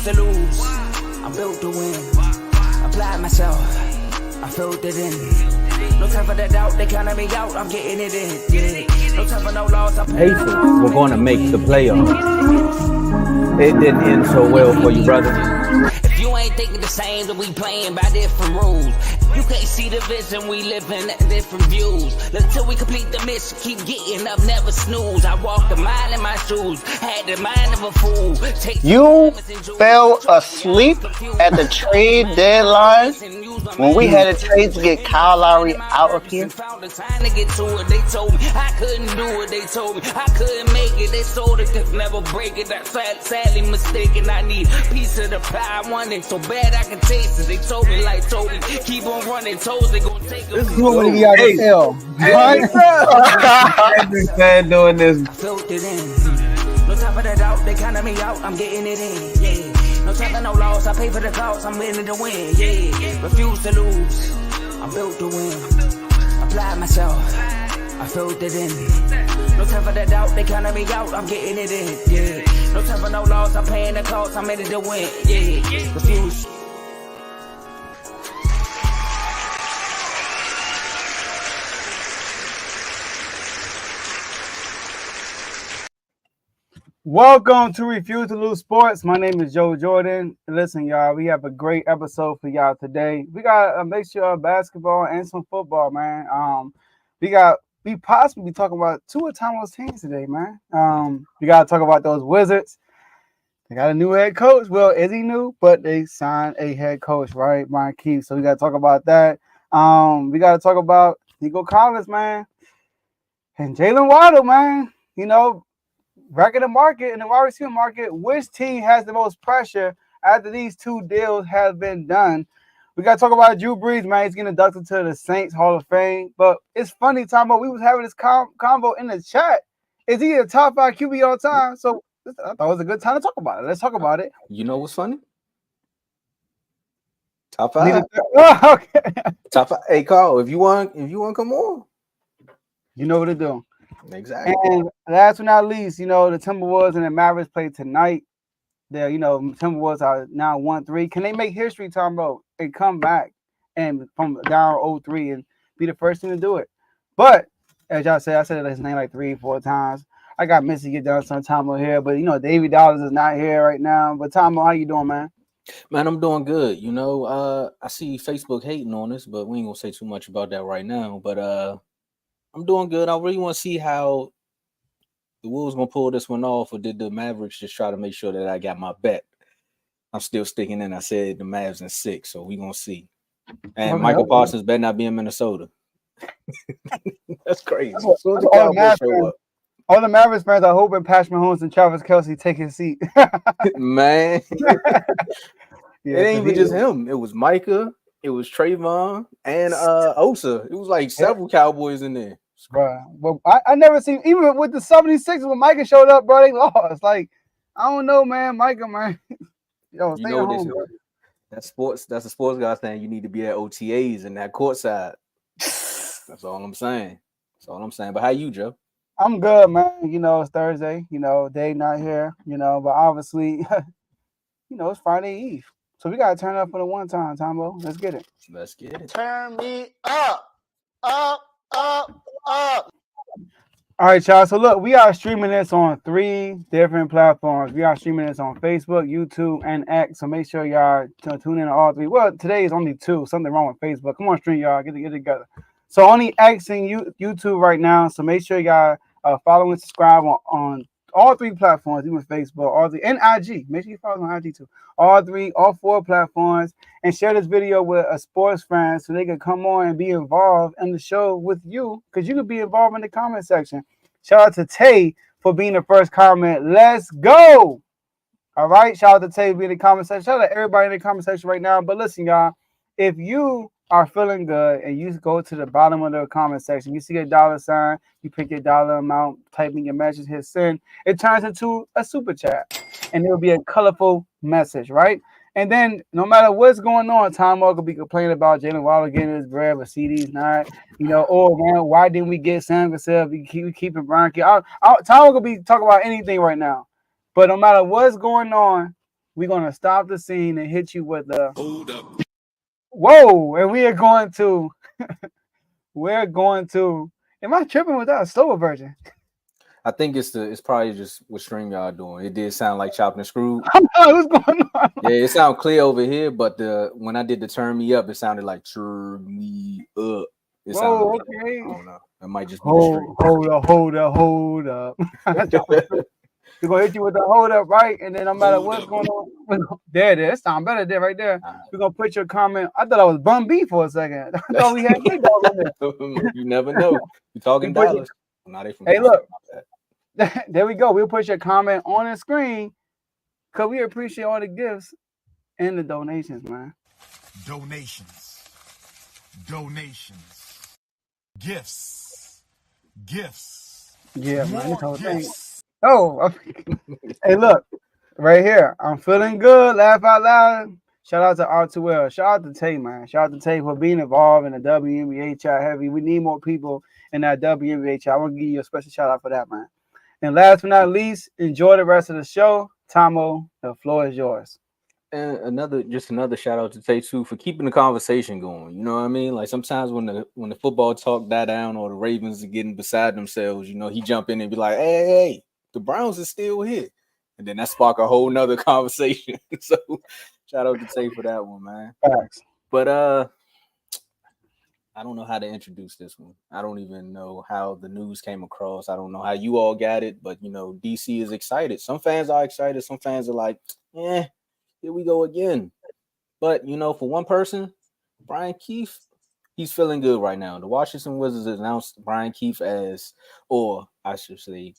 refuse to lose. I'm built to win. Applied myself. I filled it in. No time for the doubt. They counted me out. I'm getting it in. Yeah. No time for no loss. Pacers were going to make the playoffs. It didn't end so well for you, brother. If you ain't thinking the same, then we playing by different rules. You can't see the vision, we living at different views. Until we complete the mission, keep getting up, never snooze. I walked a mile in my shoes, had the mind of a fool. You fell asleep at the trade deadline when we had a trade to get Kyle Lowry out of here. They told me I couldn't do it. They told me I couldn't make it. They sold it, could never break it. That's sadly mistaken. I need a piece of the pie. I want it so bad I can taste it. They told me, keep on running toes. They gonna take it. You want to get out of hell? I've been fan doing this. Filled it in. No time for the doubt. They counted me out. I'm getting it in. Yeah. No time for no loss. I pay for the cost. I'm winning to win. Yeah. Refuse to lose. I'm built to win. Applied myself. I filled it in. No time for the doubt. They counted me out. I'm getting it in. Yeah. No time for no loss. I'm paying the cost. I'm in it to win. Yeah. Refuse. Welcome to Refuse to Lose Sports. My name is Joe Jordan. Listen, y'all, we have a great episode for y'all today. We got a mixture of basketball and some football, man. We possibly be talking about two of Tomo's teams today, man. We got to talk about those Wizards. They got a new head coach. Well, is he new? But they signed a head coach, right? Brian Keefe. So we got to talk about that. We got to talk about Nico Collins, man. And Jalen Waddle, man. You know, wrecking the market in the wide receiver market. Which team has the most pressure after these two deals have been done? We got to talk about Drew Brees, man. He's getting inducted to the Saints Hall of Fame. But it's funny, Tomo, we was having this combo in the chat. Is he a top 5 QB all time? So I thought it was a good time to talk about it. Let's talk about it. You know what's funny? Top 5. Okay. Top 5. Hey, Carl, if you want, come on. You know what to do. Exactly. And last but not least, you know, the Timberwolves and the Mavericks play tonight. They're, you know, Timberwolves are now 1-3. Can they make history, Tomo, and come back and from down 0-3 and be the first team to do it? But as y'all said, I said his name like 3-4 times. I got Missy get done some Tomo here, but you know, Davey Dollars is not here right now. But Tomo, how you doing, man? Man, I'm doing good. You know, I see Facebook hating on us, but we ain't gonna say too much about that right now. But I'm doing good. I really want to see how the Wolves gonna pull this one off, or did the Mavericks just try to make sure that I got my bet? I'm still sticking in. I said the Mavs in 6, so we gonna see. And Michael Parsons better not be in Minnesota. That's crazy. As soon as the Cowboys show up. All the Mavericks fans are hoping Patrick Mahomes and Travis Kelce take his seat. Man. It ain't even just him. It was Micah, it was Trayvon, and Osa. It was like several Cowboys in there. Bro, well, I never seen, even with the 76 when Micah showed up, bro, they lost. Like, I don't know, man. Micah, man. Yo, stay at home, bro. That's a sports guy saying you need to be at OTAs and that courtside. That's all I'm saying. But how you, Joe? I'm good, man. You know, it's Thursday. You know, Dave not here. You know, but obviously, you know, it's Friday Eve. So we got to turn up for the one time, Tomo. Let's get it. Turn me up, up, up, up. All right, y'all. So look, we are streaming this on 3 different platforms. We are streaming this on Facebook, YouTube, and X. So make sure y'all tune in to all 3. Well, today is only 2. Something wrong with Facebook. Come on, stream, y'all. Get it together. So only X and YouTube right now. So make sure y'all follow and subscribe on all 3 platforms, even Facebook, all 3, and IG. Make sure you follow on IG too. All 4 platforms, and share this video with a sports fan so they can come on and be involved in the show with you, because you could be involved in the comment section. Shout out to Tay for being the first comment. Let's go. All right. Shout out to Tay being in the comment section. Shout out to everybody in the comment section right now. But listen, y'all, if you are feeling good and you go to the bottom of the comment section, you see a $sign, you pick your dollar amount, type in your message, hit send, it turns into a super chat, and it'll be a colorful message, right? And then no matter what's going on, Tomo could be complaining about Jalen Waddle getting his bread, but CD's not, you know, oh man, why didn't we get Sam Cassell? We keep it Brian. Tomo could be talking about anything right now, but no matter what's going on, we're gonna stop the scene and hit you with the hold up. Whoa, and we are going to am I tripping with that a slower version? I think it's probably just what StreamYard doing. It did sound like chopped and screwed. What's going on? Yeah, it sounded clear over here, but when I did the turn me up, it sounded like turn me up. It sounded like, okay. I don't know. It might just be the stream. Hold up. We're gonna hit you with the hold up, right? And then no matter what's going on, there it is. Sound better there, right there. We're gonna put your comment. I thought I was Bum B for a second. I thought we had Big Dog on there. You never know. You're talking dollars. Hey, look. There we go. We'll put your comment on the screen because we appreciate all the gifts and the donations, man. Donations. Gifts. Yeah, man. This whole thing. Oh, hey, look. Right here. I'm feeling good. Laugh out loud. Shout out to R2L. Shout out to Tay, man. Shout out to Tay for being involved in the WNBA chat heavy. We need more people in that WNBA chat. I want to give you a special shout out for that, man. And last but not least, enjoy the rest of the show. Tomo, the floor is yours. And another shout out to Tay too for keeping the conversation going. You know what I mean? Like sometimes when the football talk die down or the Ravens are getting beside themselves, you know, he jump in and be like, hey, the Browns are still here. And then that spark a whole nother conversation. So shout out to Tay for that one, man. Thanks. But I don't know how to introduce this one. I don't even know how the news came across. I don't know how you all got it, but you know, DC is excited. Some fans are excited. Some fans are like, here we go again. But you know, for one person, Brian Keefe, he's feeling good right now. The Washington Wizards announced Brian Keefe as, or I should say,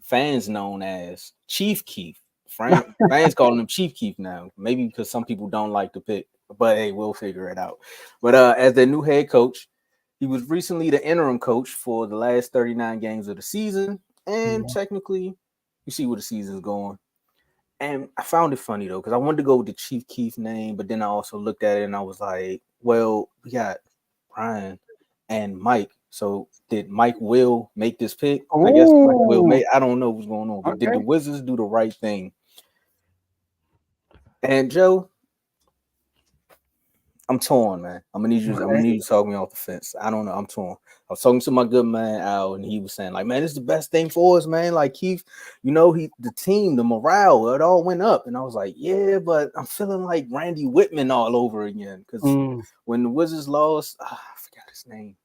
fans known as Chief Keef. Fans calling him Chief Keef now. Maybe because some people don't like the pick, but hey, we'll figure it out. But as their new head coach, he was recently the interim coach for the last 39 games of the season. And technically, you see where the season's going. And I found it funny though, because I wanted to go with the Chief Keef name, but then I also looked at it and I was like, well, we got Brian and Mike. So did Mike Will make this pick? Ooh. I guess Mike Will make. I don't know what's going on, but did the Wizards do the right thing? And Joe, I'm torn, man. I'm gonna need you to talk me off the fence. I don't know. I'm torn. I was talking to my good man Al, and he was saying, like, man, this is the best thing for us, man. Like Keith, you know, the team, the morale, it all went up. And I was like, yeah, but I'm feeling like Randy Whitman all over again. Because when the Wizards lost, I forgot his name.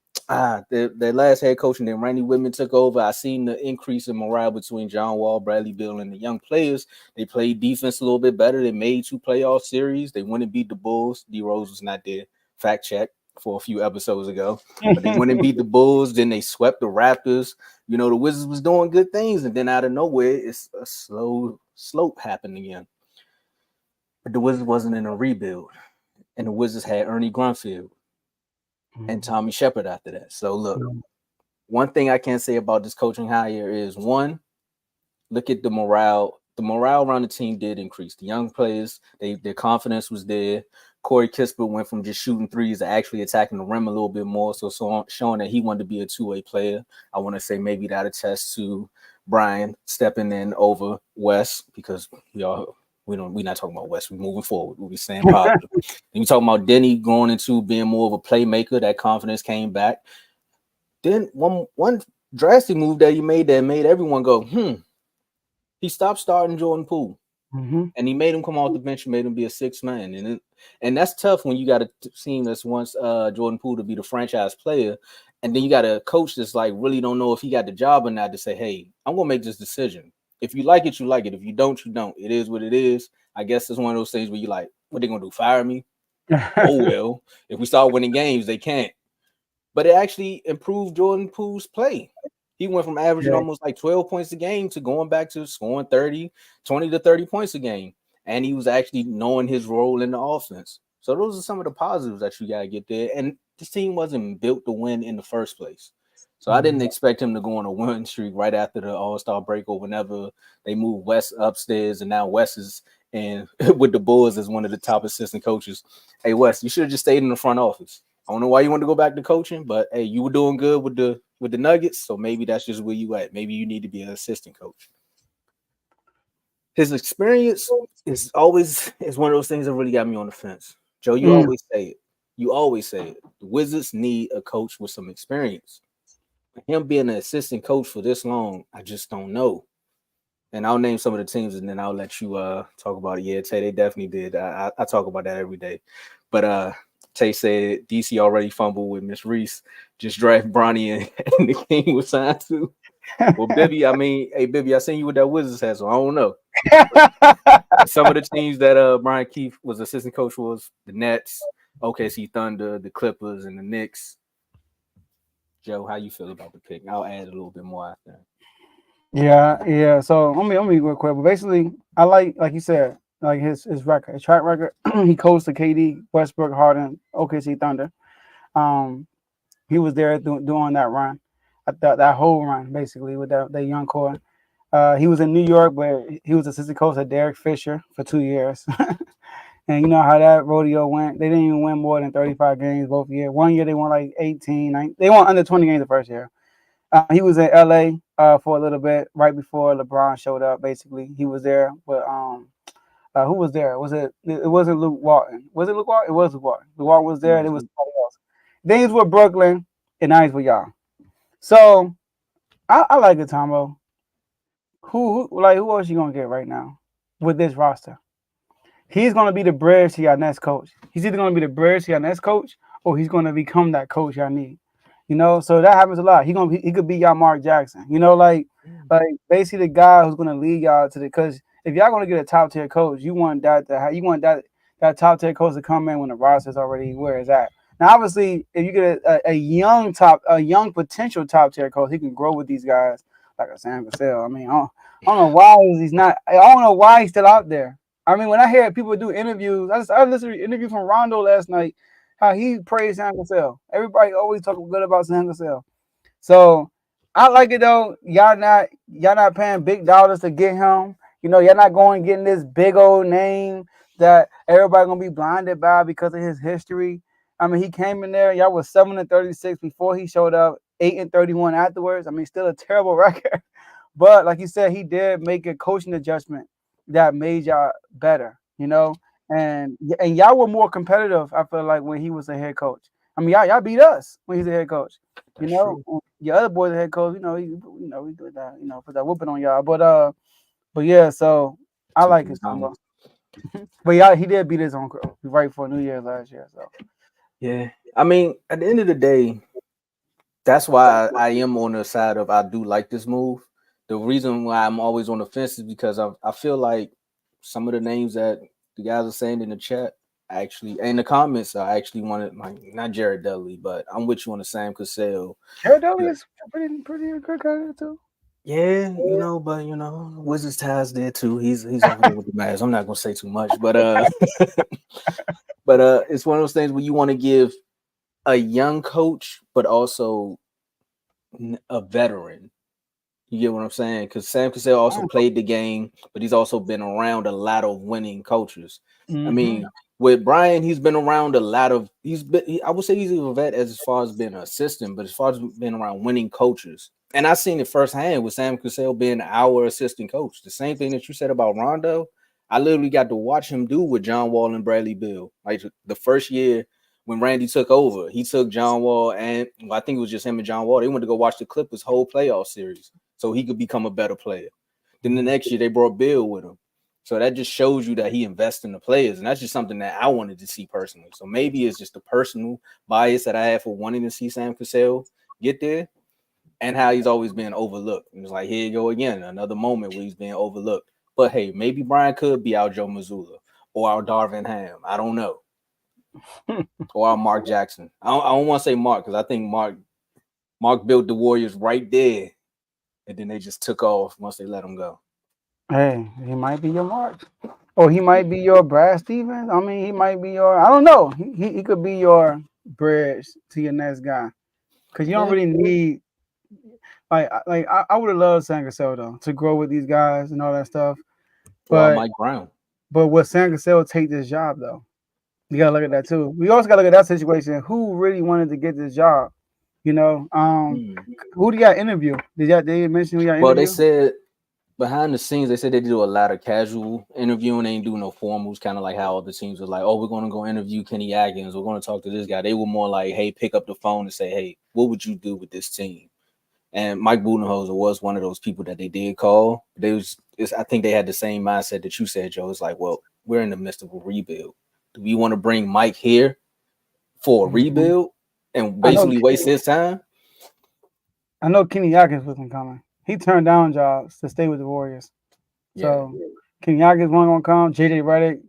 Their last head coach, and then Randy Whitman took over. I seen the increase in morale between John Wall, Bradley Beal, and the young players. They played defense a little bit better. They made 2 playoff series. They went and beat the Bulls. D Rose was not there. Fact check for a few episodes ago. But they went and beat the Bulls. Then they swept the Raptors. You know, the Wizards was doing good things, and then out of nowhere, it's a slow slope happened again. But the Wizards wasn't in a rebuild, and the Wizards had Ernie Grunfeld and Tommy Shepard after that. So look, one thing I can say about this coaching hire is, one, look at the morale. The morale around the team did increase. The young players, their confidence was there. Corey Kispert went from just shooting threes to actually attacking the rim a little bit more, so showing that he wanted to be a two-way player. I want to say maybe that attests to Brian stepping in over Wes, because we're not talking about West. We're moving forward. We'll be staying positive. And we talking about Denny going into being more of a playmaker. That confidence came back. Then one drastic move that he made that made everyone go, He stopped starting Jordan Poole. And he made him come off the bench and made him be a 6th man. And that's tough when you got a team that's wants Jordan Poole to be the franchise player. And then you got a coach that's like really don't know if he got the job or not to say, hey, I'm going to make this decision. If you like it, you like it. If you don't, you don't. It is what it is. I guess it's one of those things where you're like, what they going to do, fire me? Oh, well, if we start winning games, they can't. But it actually improved Jordan Poole's play. He went from averaging almost like 12 points a game to going back to scoring 20 to 30 points a game. And he was actually knowing his role in the offense. So those are some of the positives that you got to get there. And this team wasn't built to win in the first place. So I didn't expect him to go on a win streak right after the All-Star break or whenever they moved Wes upstairs. And now Wes is in with the Bulls as one of the top assistant coaches. Hey, Wes, you should have just stayed in the front office. I don't know why you want to go back to coaching, but hey, you were doing good with the Nuggets, so maybe that's just where you at. Maybe you need to be an assistant coach. his experience is one of those things that really got me on the fence. Joe, you Mm. always say it. You always say it. The Wizards need a coach with some experience. Him being an assistant coach for this long, I just don't know. And I'll name some of the teams, and then I'll let you talk about it. Yeah, Tay, they definitely did. I talk about that every day. But Tay said DC already fumbled with Miss Reese. Just draft Bronny and the King was signed to. Well, Bibby, I mean, hey Bibby, I seen you with that Wizards hat, so I don't know. Some of the teams that Brian Keefe was assistant coach was the Nets, OKC Thunder, the Clippers, and the Knicks. Joe, how you feel about the pick? I'll add a little bit more after. Yeah. So let me real quick. But basically, I like you said, like his record, his track record. He coached the KD, Westbrook, Harden, OKC Thunder. He was there doing that run, that whole run basically with that young core. He was in New York, but he was assistant coach at Derek Fisher for 2 years. And you know how that rodeo went. They didn't even win more than 35 games both years. 1 year they won like 18, 19. They won under 20 games the first year. He was in LA for a little bit right before LeBron showed up. Basically, he was there. But who was there? It wasn't Luke Walton. Was it Luke Walton? It was Luke Walton. Luke Walton was there. And it was somebody else. Then he's with Brooklyn, and now he's with y'all. So I like it, Tomo. Who else you gonna get right now with this roster? He's gonna be the bridge to your next coach. He's either gonna be the bridge to your next coach, or he's gonna become that coach y'all need. You know, so that happens a lot. He could be y'all Mark Jackson. You know, like basically the guy who's gonna lead y'all to because if y'all gonna get a top tier coach, you want that top tier coach to come in when the roster's already where it's at. Now, obviously, if you get a young potential top tier coach, he can grow with these guys like a Sam Cassell. I mean, I don't know why he's not. I don't know why he's still out there. I mean, when I hear people do interviews, I listened to an interview from Rondo last night, how he praised Sam Cassell. Everybody always talking good about Sam Cassell. So I like it though. Y'all not paying big dollars to get him. You know, y'all not going and getting this big old name that everybody gonna be blinded by because of his history. I mean, he came in there. Y'all was 7-36 before he showed up, 8-31 afterwards. I mean, still a terrible record. But like you said, he did make a coaching adjustment that made y'all better, you know, and y'all were more competitive. I feel like when he was a head coach. I mean, y'all beat us when he's a head coach. You know, your other boy's a head coach. You know, we do that. You know, put that whooping on y'all. But yeah. So I like his combo. But yeah, he did beat his own crew right for New Year's last year. So yeah, I mean, at the end of the day, that's why I am on the side of I do like this move. The reason why I'm always on the fence is because I feel like some of the names that the guys are saying in the chat, actually, in the comments, I actually wanted like not Jared Dudley, but I'm with you on the Sam Cassell. Jared Dudley is pretty good guy too. Yeah, you know, but you know, Wizards ties there too. He's over there with the Mavs. I'm not gonna say too much, but it's one of those things where you want to give a young coach, but also a veteran. You get what I'm saying? Because Sam Cassell also played the game, but he's also been around a lot of winning coaches. I mean, with Brian, he's been around a lot of. I would say he's a vet as far as being an assistant, but as far as being around winning coaches, and I've seen it firsthand with Sam Cassell being our assistant coach. The same thing that you said about Rondo, I literally got to watch him do with John Wall and Bradley Beal. Like the first year when Randy took over, he took John Wall and I think it was just him and John Wall. They went to go watch the Clippers whole playoff series so he could become a better player. Then the next year they brought Bill with him. So that just shows you that he invests in the players. And that's just something that I wanted to see personally. So maybe it's just a personal bias that I have for wanting to see Sam Cassell get there and how he's always been overlooked. And it's like, here you go again, another moment where he's being overlooked. But hey, maybe Brian could be our Joe Mazzulla or our Darvin Ham. I don't know. Or our Mark Jackson. I don't want to say Mark because I think Mark built the Warriors right there. And then they just took off once they let him go. Hey, he might be your Mark. Or he might be your Brad Stevens. I mean, he might be your, I don't know. He could be your bridge to your next guy. Because you don't really need, I would have loved Sam Cassell, though, to grow with these guys and all that stuff. But Mike Brown. But would Sam Cassell take this job, though? You got to look at that, too. We also got to look at that situation. Who really wanted to get this job? You know, who do you got interview? Did they mention who y'all interview? Well, they said behind the scenes, they said they do a lot of casual interviewing. They ain't do no formals, kind of like how other teams were like, oh, we're going to go interview Kenny Atkins. We're going to talk to this guy. They were more like, hey, pick up the phone and say, hey, what would you do with this team? And Mike Budenholzer was one of those people that they did call. I think they had the same mindset that you said, Joe. It's like, well, we're in the midst of a rebuild. Do we want to bring Mike here for a rebuild and basically waste his time? I know Kenny Atkins wasn't coming. He turned down jobs to stay with the Warriors. So Kenny Atkins wasn't gonna come. JJ Redick.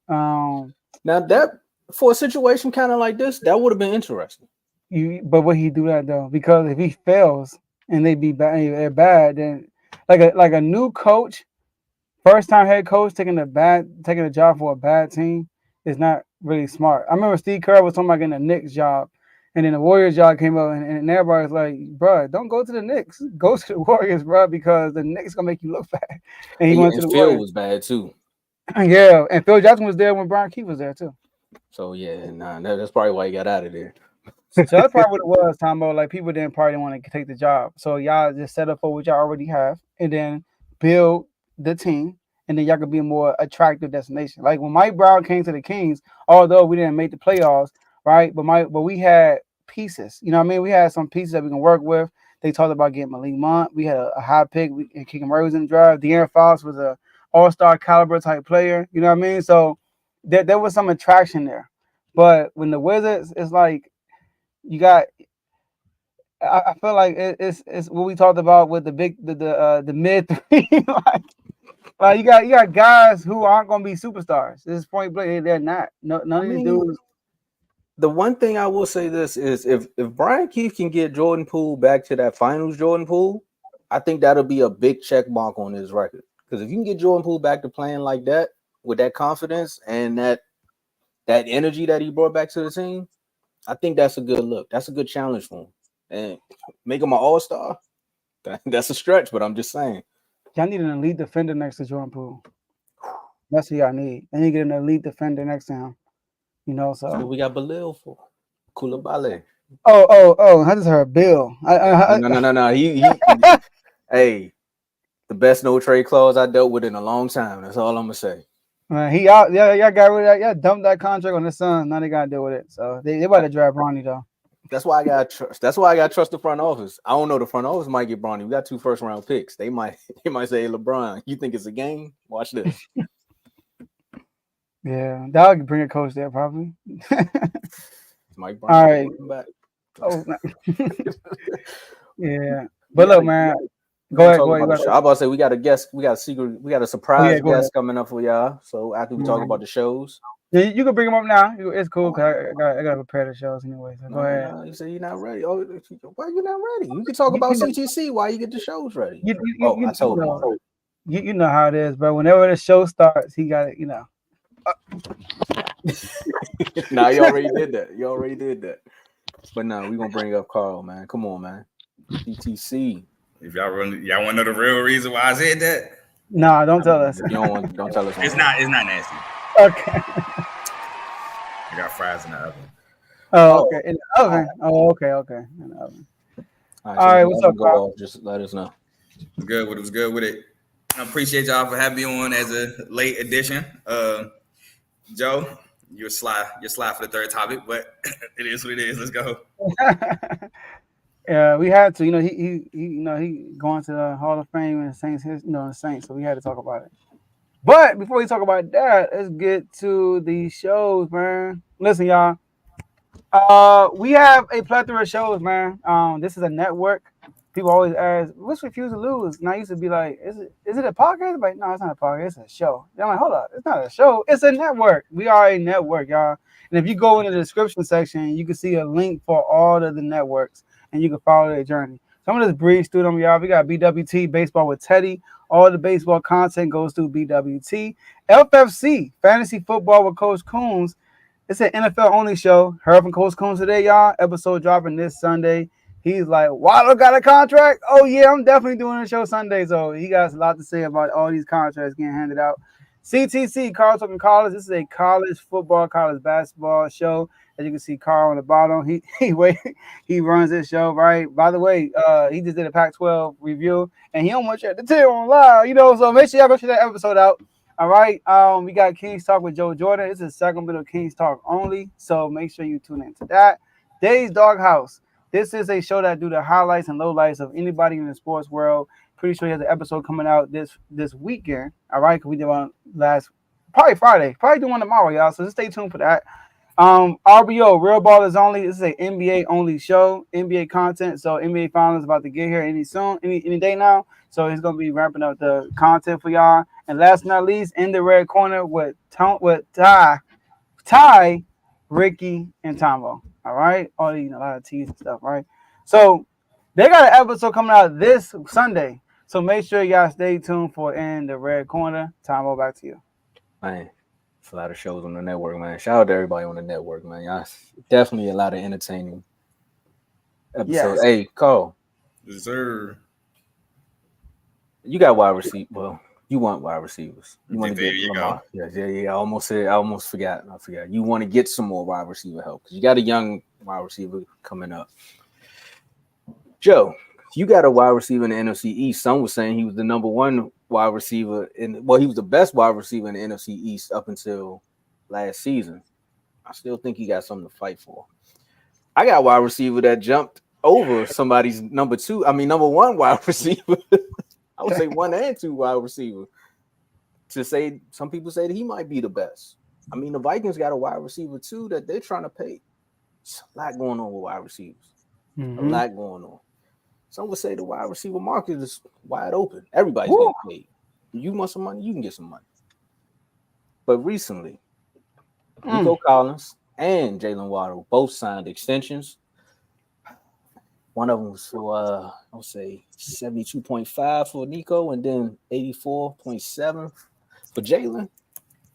Now that for a situation kind of like this, that would have been interesting. But would he do that though? Because if he fails and they be bad, then like a new coach, first time head coach taking a job for a bad team is not really smart. I remember Steve Kerr was talking about getting a Knicks job. And then the Warriors job came up, and everybody's like, bro, don't go to the Knicks. Go to the Warriors, bro, because the Knicks going to make you look bad. And he went to the Phil Warriors. was bad, too. Yeah, and Phil Jackson was there when Brian Keefe was there, too. So, that's probably why he got out of there. So that's probably what it was, Tomo. Like, people didn't want to take the job. So y'all just set up for what y'all already have, and then build the team, and then y'all could be a more attractive destination. Like, when Mike Brown came to the Kings, although we didn't make the playoffs, right? But we had pieces. You know what I mean? We had some pieces that we can work with. They talked about getting Malik Monk. We had a high pick. And Keegan Murray was in the draft. De'Aaron Fox was a all-star caliber type player. You know what I mean? So there was some attraction there. But when the Wizards, it's like you got. I feel like it's what we talked about with the mid three. like you got guys who aren't going to be superstars. This is point blank. They're not. None of these dudes. The one thing I will say this is if Brian Keefe can get Jordan Poole back to that finals Jordan Poole, I think that'll be a big check mark on his record. Because if you can get Jordan Poole back to playing like that with that confidence and that energy that he brought back to the team, I think that's a good look. That's a good challenge for him. And make him an all-star, that's a stretch, but I'm just saying. Y'all need an elite defender next to Jordan Poole. That's what y'all need. And you get an elite defender next to him. You know, so we got Balil for Koulibaly. Oh! I just heard Bill. No. He hey, the best no trade clause I dealt with in a long time. That's all I'm gonna say. He out. Yeah, y'all got rid of that. Yeah, dumped that contract on the Suns. Now they gotta deal with it. So they about to draft Bronny though. That's why I got trust. That's why I got trust the front office. I don't know. The front office might get Bronny. We got 2 first-round picks. They might say, hey, LeBron, you think it's a game? Watch this. Yeah, that would bring a coach there probably. Mike Brown. All right. Back. Oh, yeah. But look, man. Go ahead. I'm about to say we got a guest. We got a surprise guest coming up for y'all. So after we talk about the shows. Yeah, you can bring them up now. It's cool because I got to prepare the shows anyway. So go ahead. You say you're not ready. Oh, why you not ready? You can talk about CTC while you get the shows ready. I told him. You know how it is, bro. Whenever the show starts, he got it. You know. Nah, you already did that. But no, we're gonna bring up Carl, man. Come on, man. CTC. If y'all want to know the real reason why I said that? Nah, don't tell us. Don't tell us. It's not nasty. Okay. I got fries in the oven. Oh, okay. In the oven. Oh, okay. In the oven. All right, what's up, Carl? Just let us know. It was good with it. I appreciate y'all for having me on as a late addition. Joe, you're sly for the third topic, but it is what it is. Let's go. Yeah, we had to. You know, he going to the Hall of Fame and the Saints. So we had to talk about it. But before we talk about that, let's get to the shows, man. Listen, y'all. We have a plethora of shows, man. This is a network. People always ask, what's Refuse to Lose? And I used to be like, is it a podcast? Like, no, it's not a podcast. It's a show. And I'm like, hold up. It's not a show. It's a network. We are a network, y'all. And if you go in the description section, you can see a link for all of the networks, and you can follow their journey. So I'm going to just breeze through them, y'all. We got BWT, Baseball with Teddy. All the baseball content goes through BWT. FFC, Fantasy Football with Coach Coombs. It's an NFL-only show. Heard from Coach Coombs today, y'all. Episode dropping this Sunday. He's like, Waddle got a contract? Oh, yeah, I'm definitely doing a show Sunday. So he got a lot to say about all these contracts getting handed out. CTC, Carl Talking College. This is a college football, college basketball show. As you can see, Carl on the bottom. He runs this show, right? By the way, he just did a Pac-12 review, and he almost had to tell on live, So make sure y'all go check that episode out. All right. We got Kings Talk with Joe Jordan. This is Sacramento Kings Talk only, so make sure you tune into that. Dave's Doghouse. This is a show that do the highlights and lowlights of anybody in the sports world. Pretty sure he has an episode coming out this weekend. All right, because we did one probably Friday. Probably do one tomorrow, y'all. So just stay tuned for that. RBO, Real Ballers Only. This is an NBA only show, NBA content. So NBA Finals about to get here any day now. So he's gonna be ramping up the content for y'all. And last but not least, in the red corner with Ty, Ricky, and Tomo. All right, a lot of T's and stuff, right? So they got an episode coming out this Sunday. So make sure y'all stay tuned for In the Red Corner. Tomo, back to you. Man, it's a lot of shows on the network, man. Shout out to everybody on the network, man. Y'all, definitely a lot of entertaining episodes. Yes. Hey, Carl. Yes, sir. You got wide receiver. Well, you want wide receivers. You want to get Lamar. Yeah. I almost forgot. I forgot. You want to get some more wide receiver help because you got a young wide receiver coming up. Joe, you got a wide receiver in the NFC East. Some was saying he was the number one wide receiver he was the best wide receiver in the NFC East up until last season. I still think he got something to fight for. I got a wide receiver that jumped over somebody's number one wide receiver. I would say 1 and 2 wide receiver. Some people say that he might be the best. The Vikings got a wide receiver too that they're trying to pay. There's a lot going on with wide receivers. Mm-hmm. A lot going on. Some would say the wide receiver market is wide open. Everybody's getting paid. You want some money, you can get some money. But recently, Nico Collins and Jalen Waddle both signed extensions. One of them was for, I'll say 72.5 for Nico and then 84.7 for Jalen.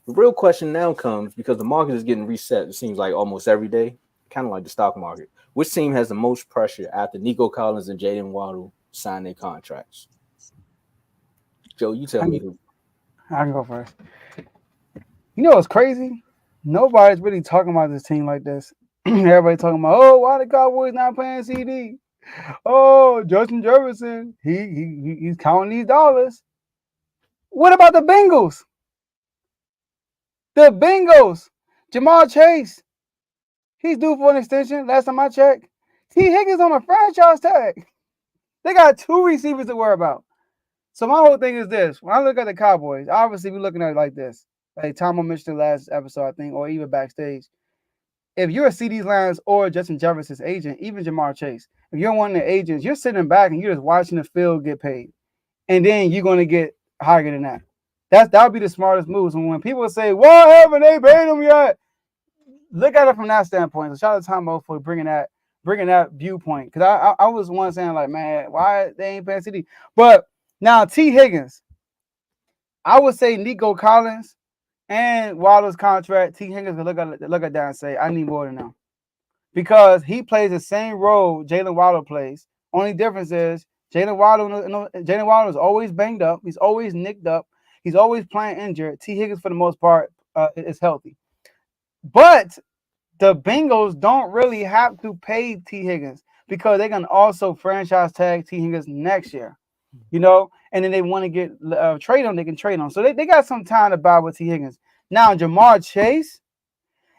The real question now comes, because the market is getting reset, it seems like almost every day, kind of like the stock market. Which team has the most pressure after Nico Collins and Jalen Waddle sign their contracts? Joe, you tell me who. I can go first. You know what's crazy? Nobody's really talking about this team like this. Everybody talking about, why the Cowboys not playing CD? Oh, Justin Jefferson, he's counting these dollars. What about the Bengals? The Bengals, Jamar Chase, he's due for an extension. Last time I checked, T. Higgins on a franchise tag. They got 2 receivers to worry about. So my whole thing is this: when I look at the Cowboys, obviously we're looking at it like this. Like Tomo mentioned the last episode, I think, or even backstage. If you're a CD Lamb's or Justin Jefferson's agent, even Jamar Chase, if you're one of the agents, you're sitting back and you're just watching the field get paid. And then you're going to get higher than that. That would be the smartest move. So when people say, why haven't they paid him yet? Look at it from that standpoint. So shout out to Tomo for bringing that viewpoint. Because I was one saying, like, man, why they ain't paying CD? But now T. Higgins, I would say Nico Collins and Waddle's contract, T. Higgins can look at that and say, I need more than them. Because he plays the same role Jalen Waddle plays. Only difference is Jalen Waddle is always banged up. He's always nicked up. He's always playing injured. T. Higgins, for the most part, is healthy. But the Bengals don't really have to pay T. Higgins because they can also franchise tag T. Higgins next year. And then they want to get trade him, they can trade him. So they got some time to buy with T. Higgins. Now, Jamar Chase,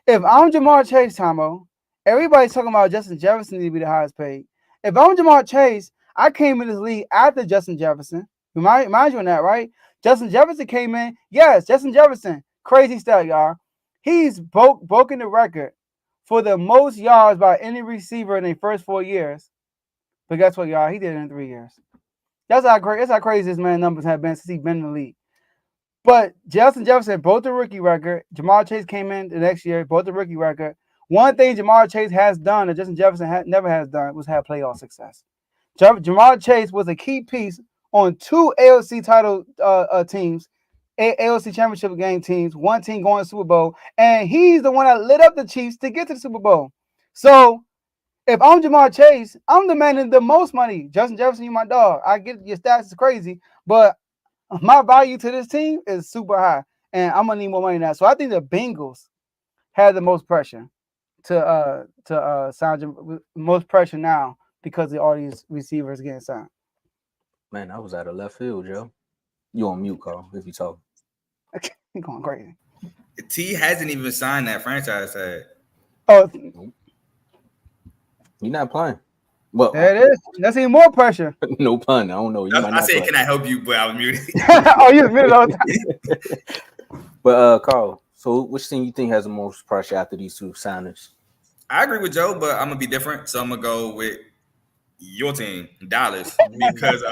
if I'm Jamar Chase, Tomo, everybody's talking about Justin Jefferson need to be the highest paid. If I'm Jamar Chase, I came in this league after Justin Jefferson. Mind you on that, right? Justin Jefferson came in. Yes, Justin Jefferson, crazy stat, y'all. He's broken the record for the most yards by any receiver in the first 4 years. But guess what, y'all? He did it in 3 years. That's how crazy this man's numbers have been since he's been in the league. But Justin Jefferson broke the rookie record. Jamar Chase came in the next year, broke the rookie record. One thing Jamar Chase has done that Justin Jefferson never has done was have playoff success. Jamar Chase was a key piece on 2 AFC title teams, AFC championship game teams, one team going to the Super Bowl, and he's the one that lit up the Chiefs to get to the Super Bowl. So if I'm Jamar Chase, I'm demanding the most money. Justin Jefferson, you my dog. I get your stats is crazy, but my value to this team is super high. and I'm gonna need more money now. So I think the Bengals had the most pressure to sign most pressure now because of all these receivers getting signed. Man, I was out of left field, Joe. You on mute, Carl, if you talk. You're going crazy. T hasn't even signed that franchise tag. Oh, You're not playing. Well, there it is. That's even more pressure. no pun. I don't know. You might I not said, play. can I help you? But I was muted. Oh, you admitted all the time. But Carl, so which team you think has the most pressure after these two signings? I agree with Joe, but I'm gonna be different. So I'm gonna go with your team, Dallas, because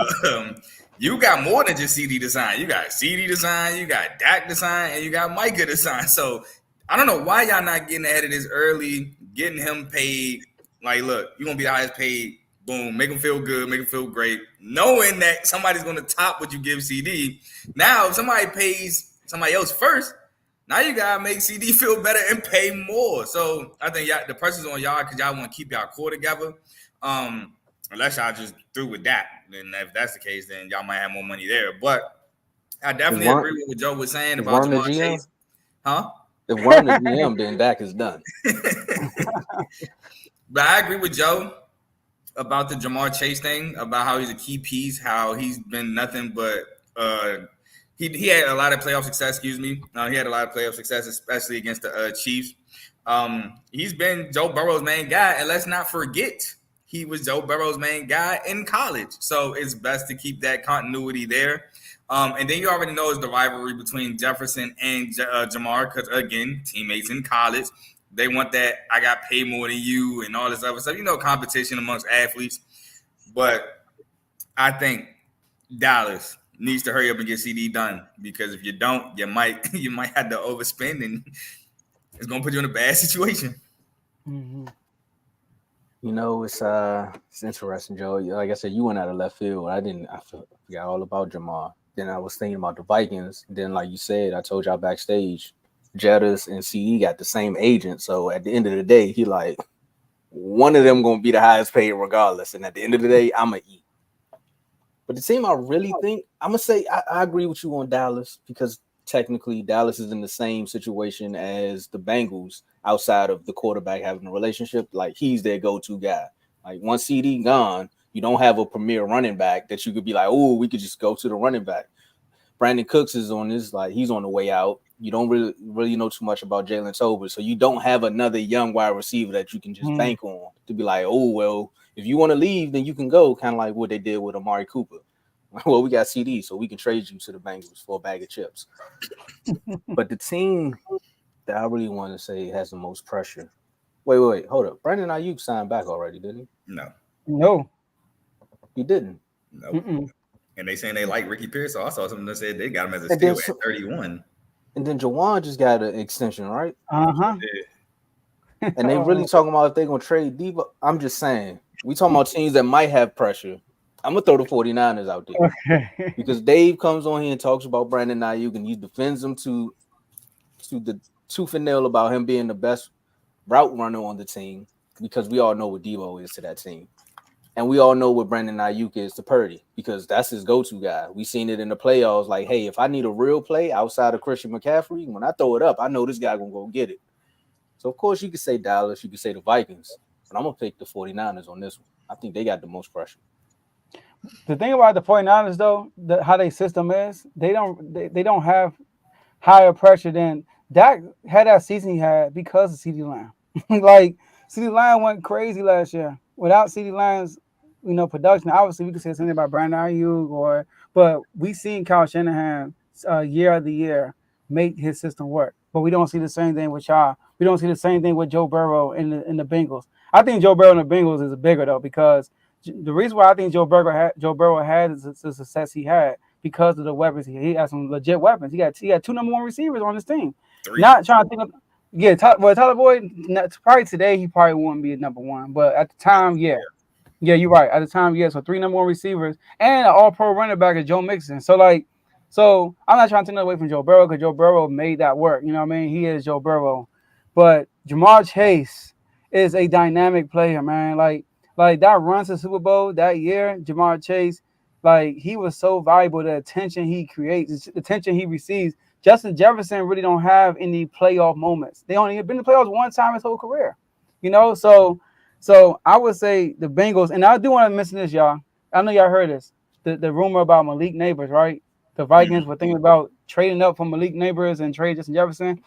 you got more than just CD to sign. You got CD to sign, you got Dak to sign, and you got Micah to sign. So I don't know why y'all not getting ahead of this early, getting him paid. Like, look, you're gonna be the highest paid. Boom, make him feel good, make him feel great, knowing that somebody's gonna top what you give CD. Now, if somebody pays somebody else first, now you gotta make CD feel better and pay more. So I think the pressure's on y'all because y'all want to keep y'all core together. Unless y'all just through with that. Then if that's the case, then y'all might have more money there. But I definitely agree with what Joe was saying about Jamar Chase. Huh? If we're the GM, then Dak is done. But I agree with Joe about the Jamar Chase thing, about how he's a key piece, how he's been nothing but he had a lot of playoff success, excuse me. He had a lot of playoff success, especially against the Chiefs. He's been Joe Burrow's main guy, and let's not forget he was Joe Burrow's main guy in college. So it's best to keep that continuity there. And then you already know it's the rivalry between Jefferson and Jamar because, again, teammates in college. They want that I got paid more than you and all this other stuff. You know, competition amongst athletes. But I think Dallas needs to hurry up and get CD done because if you don't, you might have to overspend and it's going to put you in a bad situation. Mm-hmm. You know, it's interesting, Joe. Like I said, you went out of left field. I forgot all about Jamar. Then I was thinking about the Vikings. Then, like you said, I told y'all backstage, Jettas and CE got the same agent. So at the end of the day, he like one of them gonna be the highest paid regardless. And at the end of the day, I'm gonna eat. But the team I really think I'm gonna say I agree with you on Dallas because technically Dallas is in the same situation as the Bengals outside of the quarterback having a relationship. Like he's their go-to guy. Like once CD gone, you don't have a premier running back that you could be like, oh, we could just go to the running back. Brandon Cooks is on this, like he's on the way out. You don't really know too much about Jalen Tolbert, so you don't have another young wide receiver that you can just bank on to be like, oh well, if you want to leave, then you can go, kind of like what they did with Amari Cooper. Well, we got CD, so we can trade you to the Bengals for a bag of chips. But the team that I really want to say has the most pressure. Wait, hold up. Brandon Ayuk signed back already, didn't he? No, he didn't. No. Mm-mm. And they saying they like Ricky Pierce. So I saw something that said they got him as a steal at 31. And then Jawan just got an extension, right? Uh-huh. Yeah. And they really talking about if they're going to trade Debo. I'm just saying. We talking about teams that might have pressure. I'm going to throw the 49ers out there. Okay. Because Dave comes on here and talks about Brandon Ayuk and he defends him to the tooth and nail about him being the best route runner on the team because we all know what Debo is to that team. And we all know what Brandon Ayuk is to Purdy because that's his go-to guy. We seen it in the playoffs. Like, hey, if I need a real play outside of Christian McCaffrey, when I throw it up, I know this guy going to go get it. So, of course, you could say Dallas. You could say the Vikings. But I'm going to pick the 49ers on this one. I think they got the most pressure. The thing about the 49ers, though, how their system is, they don't have higher pressure than Dak had that season he had because of CeeDee Lamb. Like, CeeDee Lamb went crazy last year. Without CeeDee Lamb's production. Obviously, we could say something about Brandon Ayuk, but we seen Kyle Shanahan year after year make his system work. But we don't see the same thing with y'all. We don't see the same thing with Joe Burrow in the Bengals. I think Joe Burrow in the Bengals is bigger though because the reason why I think Joe Burrow had the success he had because of the weapons he had some legit weapons. He got 2 number 1 receivers on his team. 3. Not trying to think of. Yeah, Tyler Boyd. Probably today he probably wouldn't be a number 1, but at the time, yeah. Yeah, you're right. At the time, yeah. So 3 number 1 receivers and an all-pro running back is Joe Mixon. So I'm not trying to take that away from Joe Burrow because Joe Burrow made that work. You know what I mean? He is Joe Burrow. But Jamar Chase is a dynamic player, man. Like that run to Super Bowl that year, Jamar Chase, like he was so valuable. The attention he creates, the attention he receives Justin Jefferson really don't have any playoff moments. They only been in the playoffs one time his whole career. You know, so I would say the Bengals, and I do want to mention this, y'all. I know y'all heard this. The rumor about Malik Neighbors, right? The Vikings were thinking about trading up for Malik Neighbors and trade Justin Jefferson.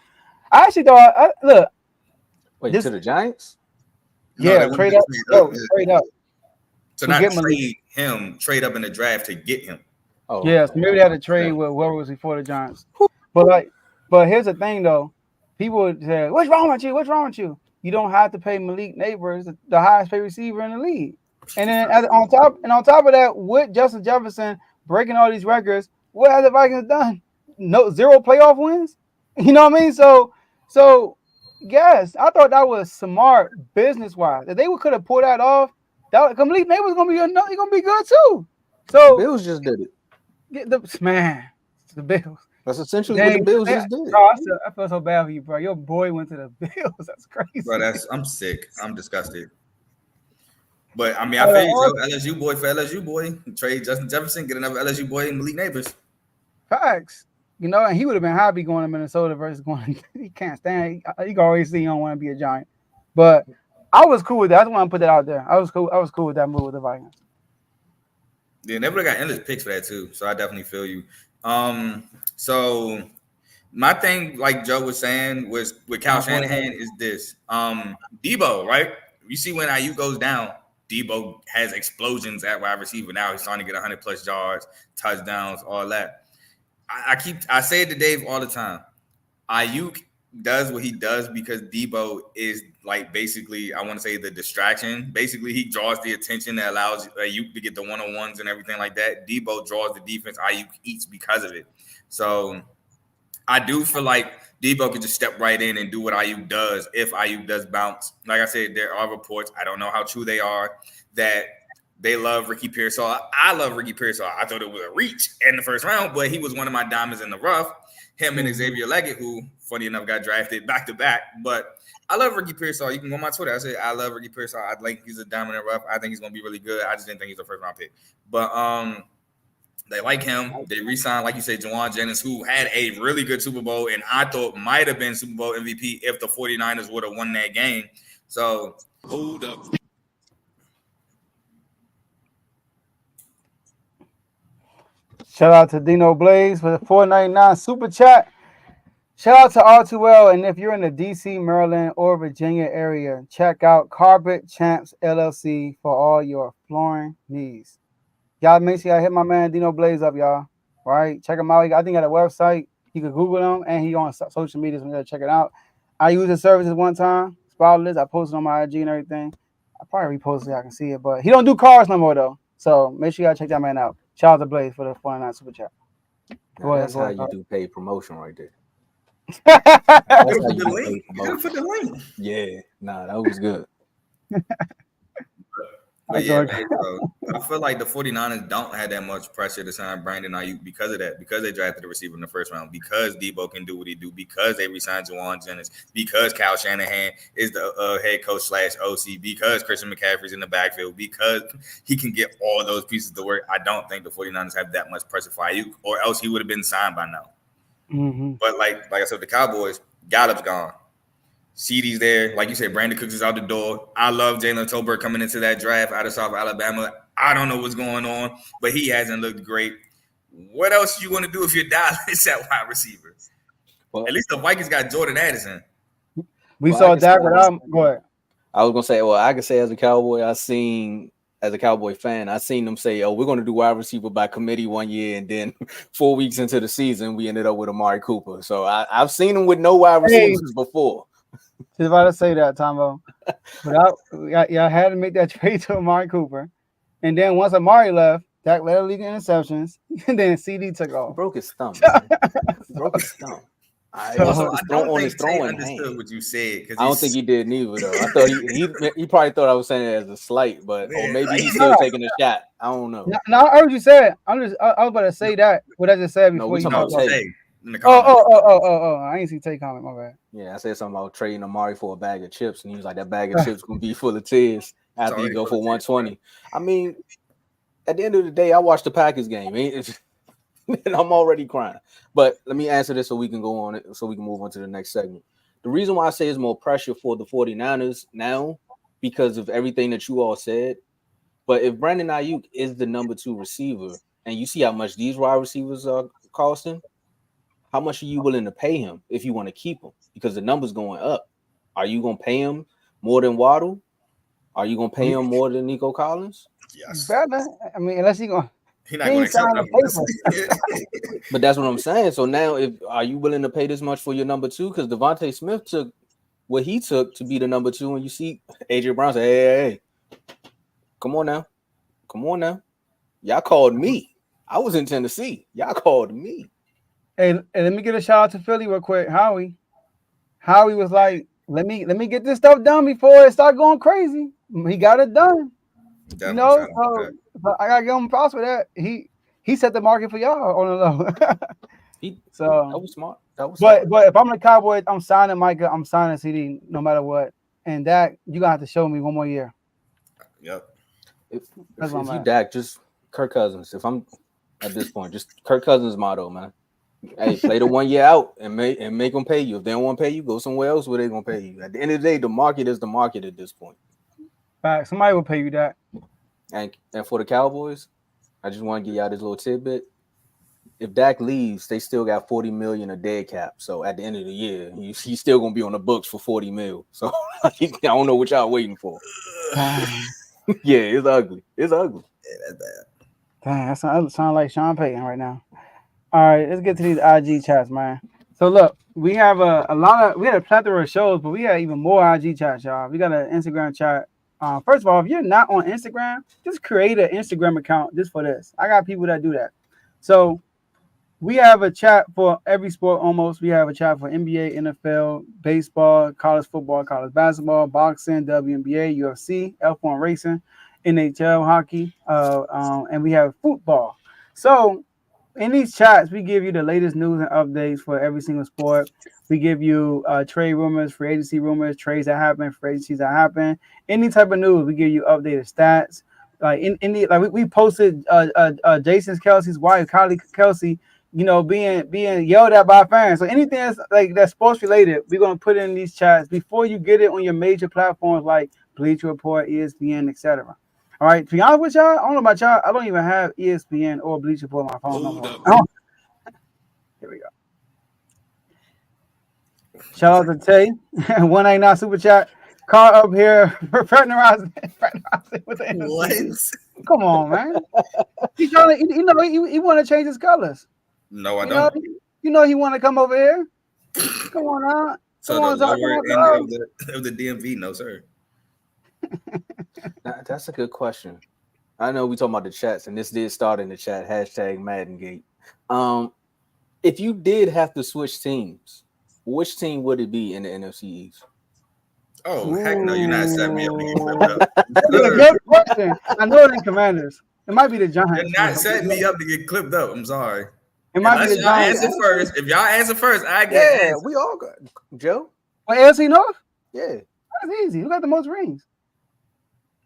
I actually thought, look. Wait, to the Giants? No, Yeah, trade up. Trade up. So not trade him, trade up in the draft to get him. Oh, yeah, so maybe they had to trade with whoever was before the Giants. But here's the thing though. People would say, "What's wrong with you? What's wrong with you?" You don't have to pay Malik Neighbors, the highest paid receiver in the league. And then on top of that, with Justin Jefferson breaking all these records, what have the Vikings done? Zero playoff wins. You know what I mean? So yes, I thought that was smart business wise. If they could have pulled that off, that Malik Neighbors gonna be good too. So the Bills just did it. The Bills. That's essentially what the Bills just did. Bro, I feel so bad for you, bro. Your boy went to the Bills. That's crazy. Bro, I'm sick. I'm disgusted. But I mean, I feel you, LSU boy for LSU boy. Trade Justin Jefferson, get another LSU boy and Malik Neighbors. Facts. You know, and he would have been happy going to Minnesota versus going. He can't stand. You can always see he don't want to be a Giant. But I was cool with that. I just want to put that out there. I was cool with that move with the Vikings. Yeah, they would have got endless picks for that too. So I definitely feel you. So my thing, like Joe was saying, was with Kyle Shanahan is this. Debo, right? You see when IU goes down, Debo has explosions at wide receiver. Now he's starting to get 100+ yards, touchdowns, all that. I say it to Dave all the time. Ayuk does what he does because Debo is like basically, I want to say the distraction. Basically, he draws the attention that allows Ayuk to get the one-on-ones and everything like that. Debo draws the defense. Ayuk eats because of it. So I do feel like Debo could just step right in and do what Ayuk does if Ayuk does bounce. Like I said, there are reports, I don't know how true they are, that they love Ricky Pearsall. I love Ricky Pearsall. I thought it was a reach in the first round, but he was one of my diamonds in the rough. Him and Xavier Leggett, who, funny enough, got drafted back-to-back. But I love Ricky Pearsall. You can go on my Twitter. I said, I love Ricky Pearsall. I think he's a diamond in the rough. I think he's going to be really good. I just didn't think he's a first-round pick. But they like him. They re-signed, like you said, Juwan Jennings, who had a really good Super Bowl and I thought might have been Super Bowl MVP if the 49ers would have won that game. So, hold up. Shout out to Dino Blaze for the $4.99 super chat. Shout out to R2L. And if you're in the DC, Maryland, or Virginia area, check out Carpet Champs LLC for all your flooring needs. Y'all make sure y'all hit my man Dino Blaze up, y'all. All right, check him out. I think he got a website. You can Google him, and he on social media, so you gotta check it out. I used his services one time. Spotless. I posted on my IG and everything. I probably reposted so I can see it, but he don't do cars no more though. So make sure y'all check that man out. Shout out to Blaze for the $4.99 super chat. That's how you do paid promotion right there. That's how you do paid promotion. Yeah, nah, that was good. But yeah, I feel like the 49ers don't have that much pressure to sign Brandon Ayuk because of that, because they drafted a receiver in the first round, because Debo can do what he do, because they re-signed Juwan Jennings, because Kyle Shanahan is the head coach / OC, because Christian McCaffrey's in the backfield, because he can get all those pieces to work. I don't think the 49ers have that much pressure for Ayuk, or else he would have been signed by now. Mm-hmm. But like I said, the Cowboys, Gallup's gone. CD's there. Like you said, Brandon Cooks is out the door. I love Jalen Tolbert coming into that draft out of South Alabama. I don't know what's going on, but he hasn't looked great. What else you want to do if you're Dallas at wide receiver? Well, at least the Vikings got Jordan Addison. We saw that without. Go ahead. I was gonna say, well, I could say as a Cowboy, as a Cowboy fan, I seen them say, "Oh, we're going to do wide receiver by committee one year," and then 4 weeks into the season, we ended up with Amari Cooper. So I've seen them with no wide receivers before. Just about to say that, Tomo. But I had to make that trade to Amari Cooper, and then once Amari left, Dak led the league in interceptions, and then CD took off. He broke his thumb. Broke his thumb. I don't think Tay understood what you said. I don't think he did neither, though. I thought he probably thought I was saying it as a slight, but or maybe he's still taking a shot. I don't know. No, I heard you say it. I was about to say that. What I just said before you talked about Tay. Oh! I ain't see Tay comment. My bad. Yeah, I said something about trading Amari for a bag of chips, and he was like, "That bag of chips gonna be full of tears after you go for 120." I mean, at the end of the day, I watched the Packers game. and I'm already crying. But let me answer this so we can go on it, so we can move on to the next segment. The reason why I say it's more pressure for the 49ers now, because of everything that you all said. But if Brandon Ayuk is the number 2 receiver, and you see how much these wide receivers are costing, how much are you willing to pay him if you want to keep him? Because the number's going up. Are you going to pay him more than Waddle? Are you going to pay him more than Nico Collins? Yes. Better. I mean, unless he going. He's not going to accept that. But that's what I'm saying. So now, are you willing to pay this much for your number 2? Because Devontae Smith took what he took to be the number 2, and you see AJ Brown say, "Hey, come on now, y'all called me. I was in Tennessee. Y'all called me." Hey, let me get a shout out to Philly real quick. Howie was like, "Let me get this stuff done before it start going crazy." He got it done. Definitely So I gotta give him props for that. He set the market for y'all on the low. That was smart. But if I'm the Cowboys, I'm signing Micah. I'm signing CD no matter what. And that you gonna have to show me one more year. Yep. If you Dak, just Kirk Cousins. If I'm at this point, just Kirk Cousins motto, man. Hey, play the 1 year out and make them pay you. If they don't want to pay you, go somewhere else where they're gonna pay you. At the end of the day, the market is the market at this point. Fact, somebody will pay you that. And for the Cowboys, I just want to give y'all this little tidbit. If Dak leaves, they still got $40 million a dead cap. So at the end of the year, he's still gonna be on the books for $40 million. So I don't know what y'all waiting for. Yeah, it's ugly. It's ugly. Yeah, that's bad. Dang, that sound like Sean Payton right now. All right, let's get to these IG chats, man. So look, we have we had a plethora of shows, but we had even more IG chats, y'all. We got an Instagram chat. First of all, if you're not on Instagram, just create an Instagram account just for this. I got people that do that. So we have a chat for every sport almost. We have a chat for NBA, NFL, baseball, college football, college basketball, boxing, WNBA, UFC, F1 racing, NHL hockey, and we have football. So in these chats, we give you the latest news and updates for every single sport. We give you trade rumors, free agency rumors, trades that happen, free agencies that happen. Any type of news, we give you updated stats. Like we posted Jason Kelsey's wife, Kylie Kelsey, being yelled at by fans. So anything that's sports related, we're gonna put in these chats before you get it on your major platforms like Bleacher Report, ESPN, etc. All right, to be honest with y'all, I don't know about y'all. I don't even have ESPN or Bleacher Report on my phone no more. Here we go. Shout out to Tay, 189 super chat. Car up here, fraternizing with the NFC. Come on, man. He's trying to, he want to change his colors. No, I don't. He want to come over here. Come on now. So the lower end of the DMV, no sir. That's a good question. I know we talking about the chats, and this did start in the chat. #MaddonGate. If you did have to switch teams, which team would it be in the NFC East? Oh, heck no, you're not setting me up to get clipped up. That's a good question. I know it ain't Commanders. It might be the Giants. You're not setting me up to get clipped up. I'm sorry. It might be the Giants. If y'all answer first, I get it. We all got Joe. Well, AFC North? Yeah. That's easy. Who got the most rings?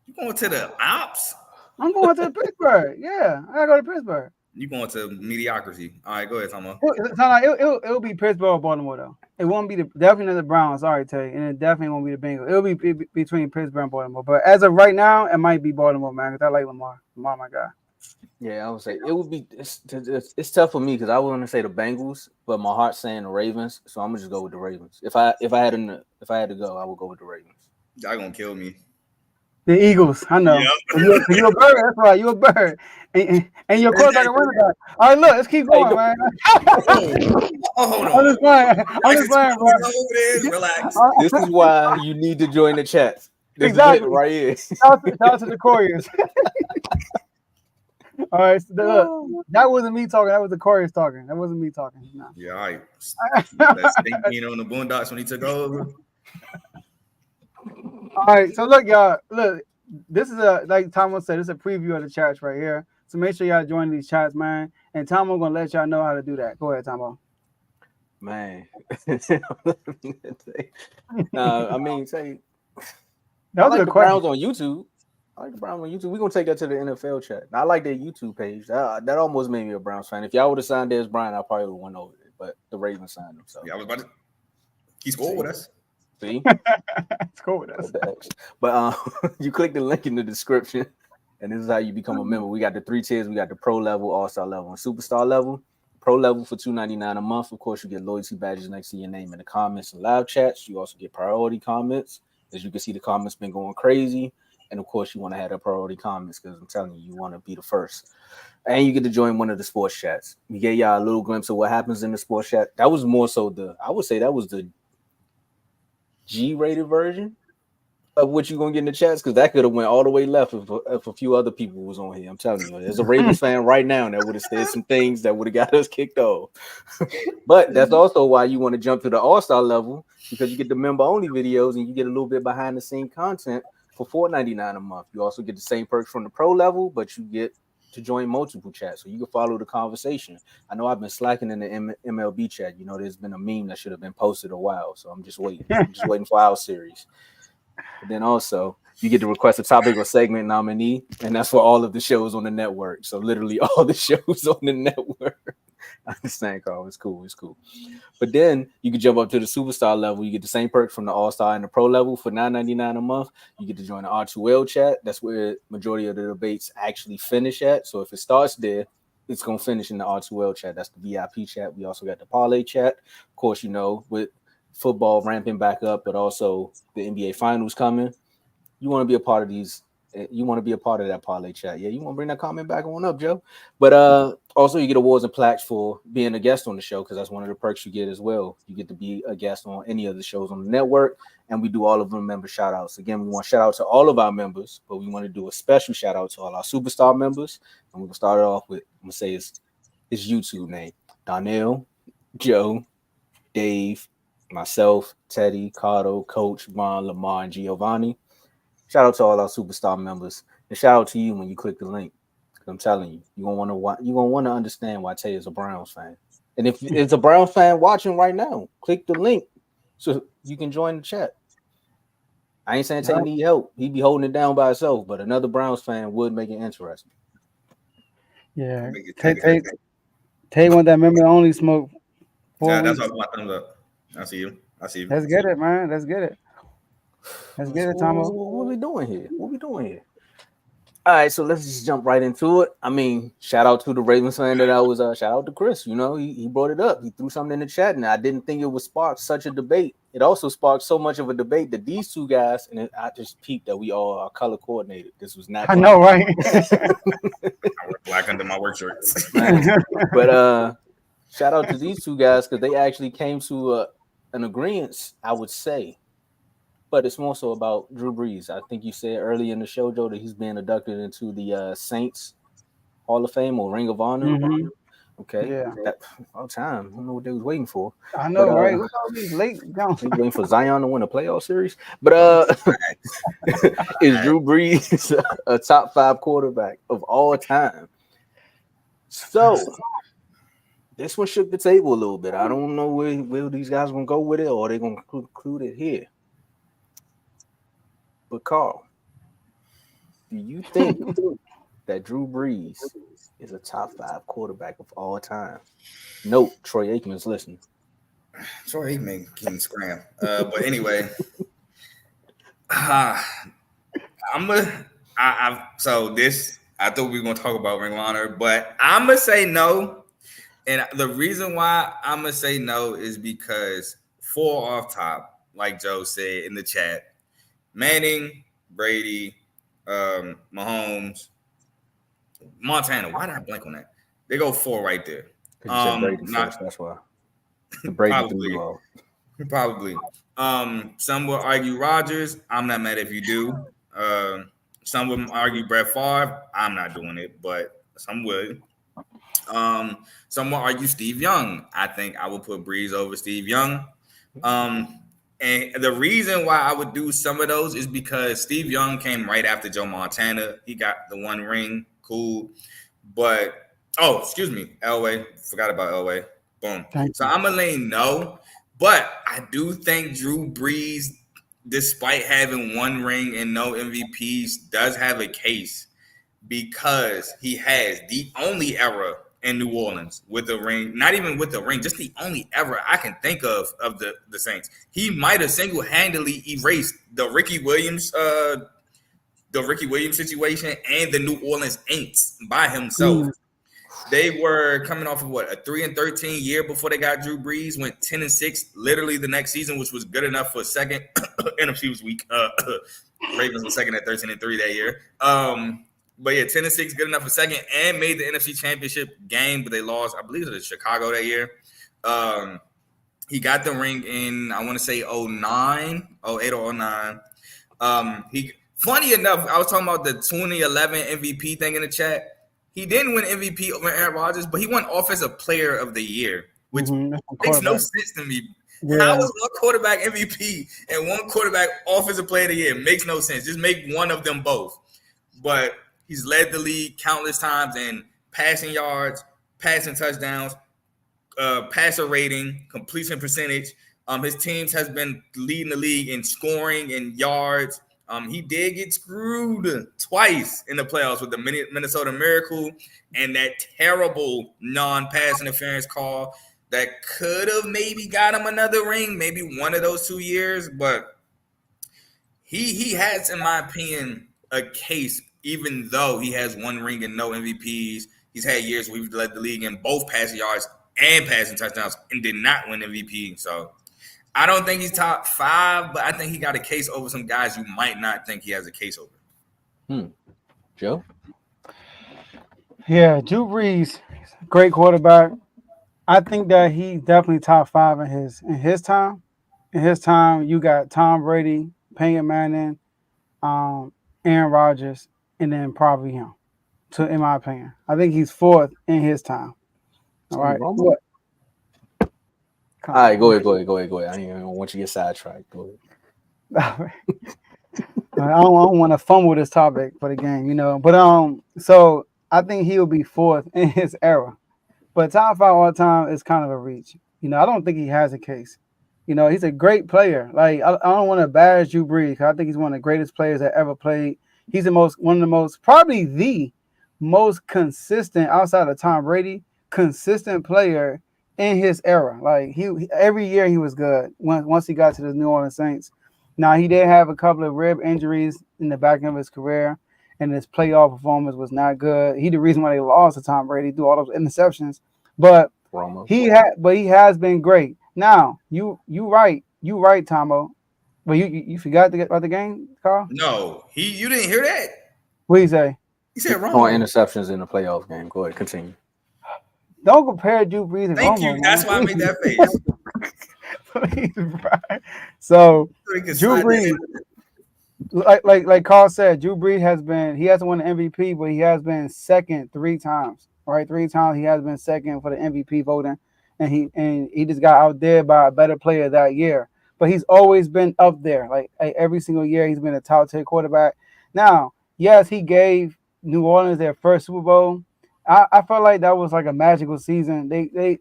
You going to the Alps? I'm going to Pittsburgh. Yeah, I gotta go to Pittsburgh. You going to mediocrity? All right, go ahead, Tomo. It'll be Pittsburgh or Baltimore though. It won't be definitely the Browns. Sorry, Tay, and it definitely won't be the Bengals. It'll be between Pittsburgh and Baltimore. But as of right now, it might be Baltimore, man. Because I like Lamar. Lamar, my guy. Yeah, I would say it would be. It's tough for me because I want to say the Bengals, but my heart's saying the Ravens. So I'm gonna just go with the Ravens. If I had to go, I would go with the Ravens. Y'all gonna kill me. The Eagles, I know. Yep. You're a bird. That's right. You're a bird. And your quarterback and running back. All right, look, let's keep going, man. Hold on. I'm just playing, bro. Relax. This is why you need to join the chat. This exactly. Is right here. Shout out to the Couriers. All right, so look, that wasn't me talking. That was the Couriers talking. That wasn't me talking. No. Yeah, all right. That's thinking on the Boondocks when he took over. All right, so look, y'all. Look, this is like Tomo said, this is a preview of the chats right here. So make sure y'all join these chats, man. And Tomo gonna let y'all know how to do that. Go ahead, Tomo. Man, say that was a good question. Browns on YouTube. I like the Browns on YouTube. We're gonna take that to the NFL chat. I like their YouTube page. That almost made me a Browns fan. If y'all would have signed Dez Bryant, I probably would have won over it. But the Ravens signed him. So Yeah, I was about to. He scored with us. see, It's cool with us. but you click the link in the description, and this is how you become a member. We got the 3 tiers. We got the pro level, all-star level, and superstar level. Pro level for $2.99 a month. Of course, you get loyalty badges next to your name in the comments and live chats. You also get priority comments. As you can see, the comments been going crazy. And of course, you want to have the priority comments because I'm telling you, you want to be the first. And you get to join one of the sports chats. We gave y'all a little glimpse of what happens in the sports chat. That was more so I would say that was the G-rated version of what you're going to get in the chats, because that could have went all the way left if a few other people was on here. I'm telling you, there's a Ravens fan right now that would have said some things that would have got us kicked off. But that's also why you want to jump to the all-star level, because you get the member-only videos and you get a little bit behind-the-scene content for $4.99 a month. You also get the same perks from the pro level, but you get to join multiple chats, so you can follow the conversation. I know I've been slacking in the MLB chat. You know, there's been a meme that should have been posted a while, so I'm just waiting. I'm just waiting for our series. But then also, you get to request a topic or segment nominee, and that's for all of the shows on the network. So literally all the shows on the network. I understand, Carl. It's cool. It's cool. But then you can jump up to the superstar level. You get the same perks from the all-star and the pro level for $9.99 a month. You get to join the R2L chat. That's where majority of the debates actually finish at. So if it starts there, it's going to finish in the R2L chat. That's the VIP chat. We also got the parlay chat. Of course, you know, with football ramping back up, but also the NBA finals coming, you want to be a part of these. You want to be a part of that parlay chat. Yeah, you want to bring that comment back on up, Joe. But also you get awards and plaques for being a guest on the show, because that's one of the perks you get as well. You get to be a guest on any of the shows on the network, and we do all of them member shout outs. Again, we want to shout out to all of our members, but we want to do a special shout out to all our superstar members. And we're going to start it off with, I'm going to say his YouTube name: Donnell, Joe, Dave, myself, Teddy, Cardo, Coach, Vaughn, Lamar, and Giovanni. Shout out to all our superstar members, and shout out to you when you click the link. I'm telling you, you're gonna want to understand why Tay is a Browns fan. And if it's a Browns fan watching right now, click the link so you can join the chat. I ain't saying Tay need help; he'd be holding it down by himself. But another Browns fan would make it interesting. Yeah, Tay want that member only smoke. Yeah, that's all my thumbs up. I see you. Let's get it, man. Let's get it. Let's get it, Tomo. What we doing here? All right, so let's just jump right into it. I mean, shout out to the Ravens fan that I was. Shout out to Chris. You know, he brought it up. He threw something in the chat, and I didn't think it would spark such a debate. It also sparked so much of a debate that these two guys, and I just peeped that we all are color coordinated. This was not. I know, right? I wear black under my work shirts. But shout out to these two guys, because they actually came to an agreement, I would say. But it's more so about Drew Brees. I think you said early in the show, Joe, that he's being inducted into the Saints Hall of Fame or Ring of Honor. Mm-hmm. Okay. Yeah. All time. I don't know what they was waiting for. I know, right? Look all these late. Waiting for Zion to win a playoff series. But is Drew Brees a top 5 quarterback of all time? So this one shook the table a little bit. I don't know where these guys gonna go with it, or they're gonna conclude it here. But Carl, do you think that Drew Brees is a top 5 quarterback of all time? Note, Troy Aikman's listening. Troy Aikman can scram. But anyway, so this, I thought we were gonna talk about Ring of Honor, but I'm gonna say no. And the reason why I'm gonna say no is because 4 off top, like Joe said in the chat. Manning, Brady, Mahomes, Montana. Why did I blank on that? They go 4 right there. Brady first, that's why. Brady probably. Some will argue Rodgers. I'm not mad if you do. Some would argue Brett Favre. I'm not doing it, but some would. Some will argue Steve Young. I think I would put Brees over Steve Young. And the reason why I would do some of those is because Steve Young came right after Joe Montana. He got the 1 ring. Cool. But, excuse me. Elway. Forgot about Elway. Boom. So I'm going to lay no. But I do think Drew Brees despite having one ring and no MVPs, does have a case because he has the only era in New Orleans with a ring, not even with the ring, just the only era I can think of the Saints. He might have single-handedly erased the Ricky Williams situation and the New Orleans Aints by himself. They were coming off of a 3-13 year before they got Drew Brees, went 10-6 literally the next season, which was good enough for second. NFC was weak. Ravens were second at 13-3 that year. But yeah, 10-6, good enough for second, and made the NFC Championship game, but they lost, I believe, to Chicago that year. He got the ring in, I want to say 08 or 09. Funny enough, I was talking about the 2011 MVP thing in the chat. He didn't win MVP over Aaron Rodgers, but he won Offensive Player of the Year, which makes no sense to me. Yeah. How is one quarterback MVP and one quarterback Offensive Player of the Year? Makes no sense. Just make one of them both. But he's led the league countless times in passing yards, passing touchdowns, passer rating, completion percentage. His teams has been leading the league in scoring and yards. He did get screwed twice in the playoffs with the Minnesota Miracle and that terrible non-pass interference call that could have maybe got him another ring, maybe one of those 2 years. But he has, in my opinion, a case, even though he has one ring and no MVPs. He's had years where he's led the league in both passing yards and passing touchdowns and did not win MVP. So I don't think he's top 5, but I think he got a case over some guys you might not think he has a case over. Joe? Yeah, Drew Brees, great quarterback. I think that he's definitely top 5 in his time. In his time, you got Tom Brady, Peyton Manning, Aaron Rodgers, and then probably him. In my opinion, I think he's 4th in his time. All right. What? All right, go ahead. I don't even want you to get sidetracked. Go ahead. I don't want to fumble this topic for the game, But so I think he'll be 4th in his era. But top 5 all the time is kind of a reach. I don't think he has a case. He's a great player. Like I don't want to bash Drew Brees. I think he's one of the greatest players that ever played. He's one of the most, probably the most consistent outside of Tom Brady, consistent player in his era. Like he every year he was good once he got to the New Orleans Saints. Now he did have a couple of rib injuries in the back end of his career, and his playoff performance was not good. He the reason why they lost to Tom Brady through all those interceptions. But he has been great. Now you right, Tomo. But you forgot to get about the game, Carl? No, you didn't hear that. What did he say? He said wrong. On interceptions in the playoff game. Go ahead, continue. Don't compare Drew Brees and Thank Romo, you. That's why I made that face. So Drew Brees, like Carl said, Drew Brees hasn't won the MVP, but he has been second 3 times. Right, 3 times he has been second for the MVP voting, and he just got out there by a better player that year. But he's always been up there. Like every single year, he's been a top 10 quarterback. Now, yes, he gave New Orleans their first Super Bowl. I felt like that was like a magical season. They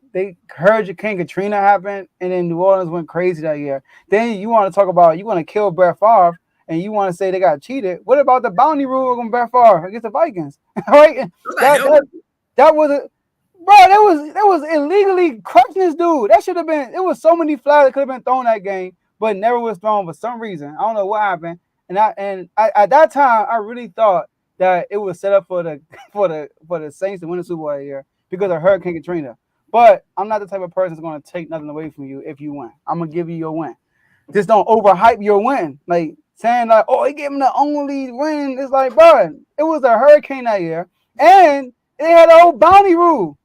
Hurricane Katrina happened, and then New Orleans went crazy that year. Then you want to talk about you want to kill Brett Favre, and you want to say they got cheated. What about the bounty rule on Brett Favre against the Vikings? Right? That was that was illegally crushing this dude. That should have been. It was so many flags that could have been thrown that game, but never was thrown for some reason. I don't know what happened. And I at that time I really thought that it was set up for the Saints to win the Super Bowl that year because of Hurricane Katrina. But I'm not the type of person that's going to take nothing away from you if you win. I'm gonna give you your win. Just don't overhype your win. Like saying like, oh, he gave him the only win. It's like, bro, it was a hurricane that year, and they had the old bounty rule.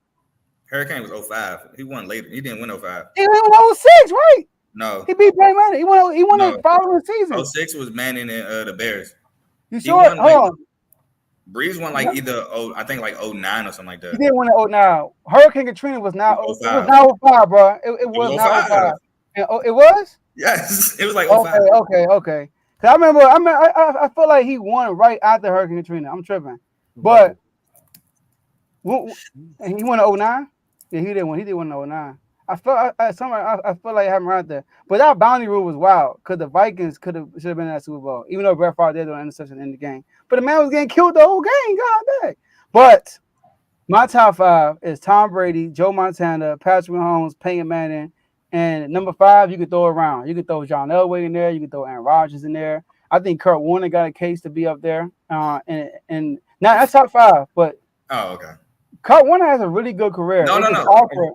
Hurricane was 05. He won later. He didn't win 05. He won 06, right? No. He beat Peyton Manning. He won the following season. 06 was Manning and the Bears. You sure? Hold on. Brees won like either I think like 09 or something like that. He did win in 09. Hurricane Katrina was now 05. It was now 05, bro. It was now 05. It was? Yes. It was like 05. Okay. Cause I feel like he won right after Hurricane Katrina. I'm tripping. But he won in 09? Yeah, he did win. He did win in 09. I feel like I haven't right there. But that bounty rule was wild because the Vikings should have been in that Super Bowl, even though Brett Favre did an interception in the game. But the man was getting killed the whole game. God dang. But my top 5 is Tom Brady, Joe Montana, Patrick Mahomes, Peyton Manning, and number 5 you could throw around. You could throw John Elway in there. You could throw Aaron Rodgers in there. I think Kurt Warner got a case to be up there. And now that's top 5, but okay. Kurt Warner has a really good career. No. Awkward.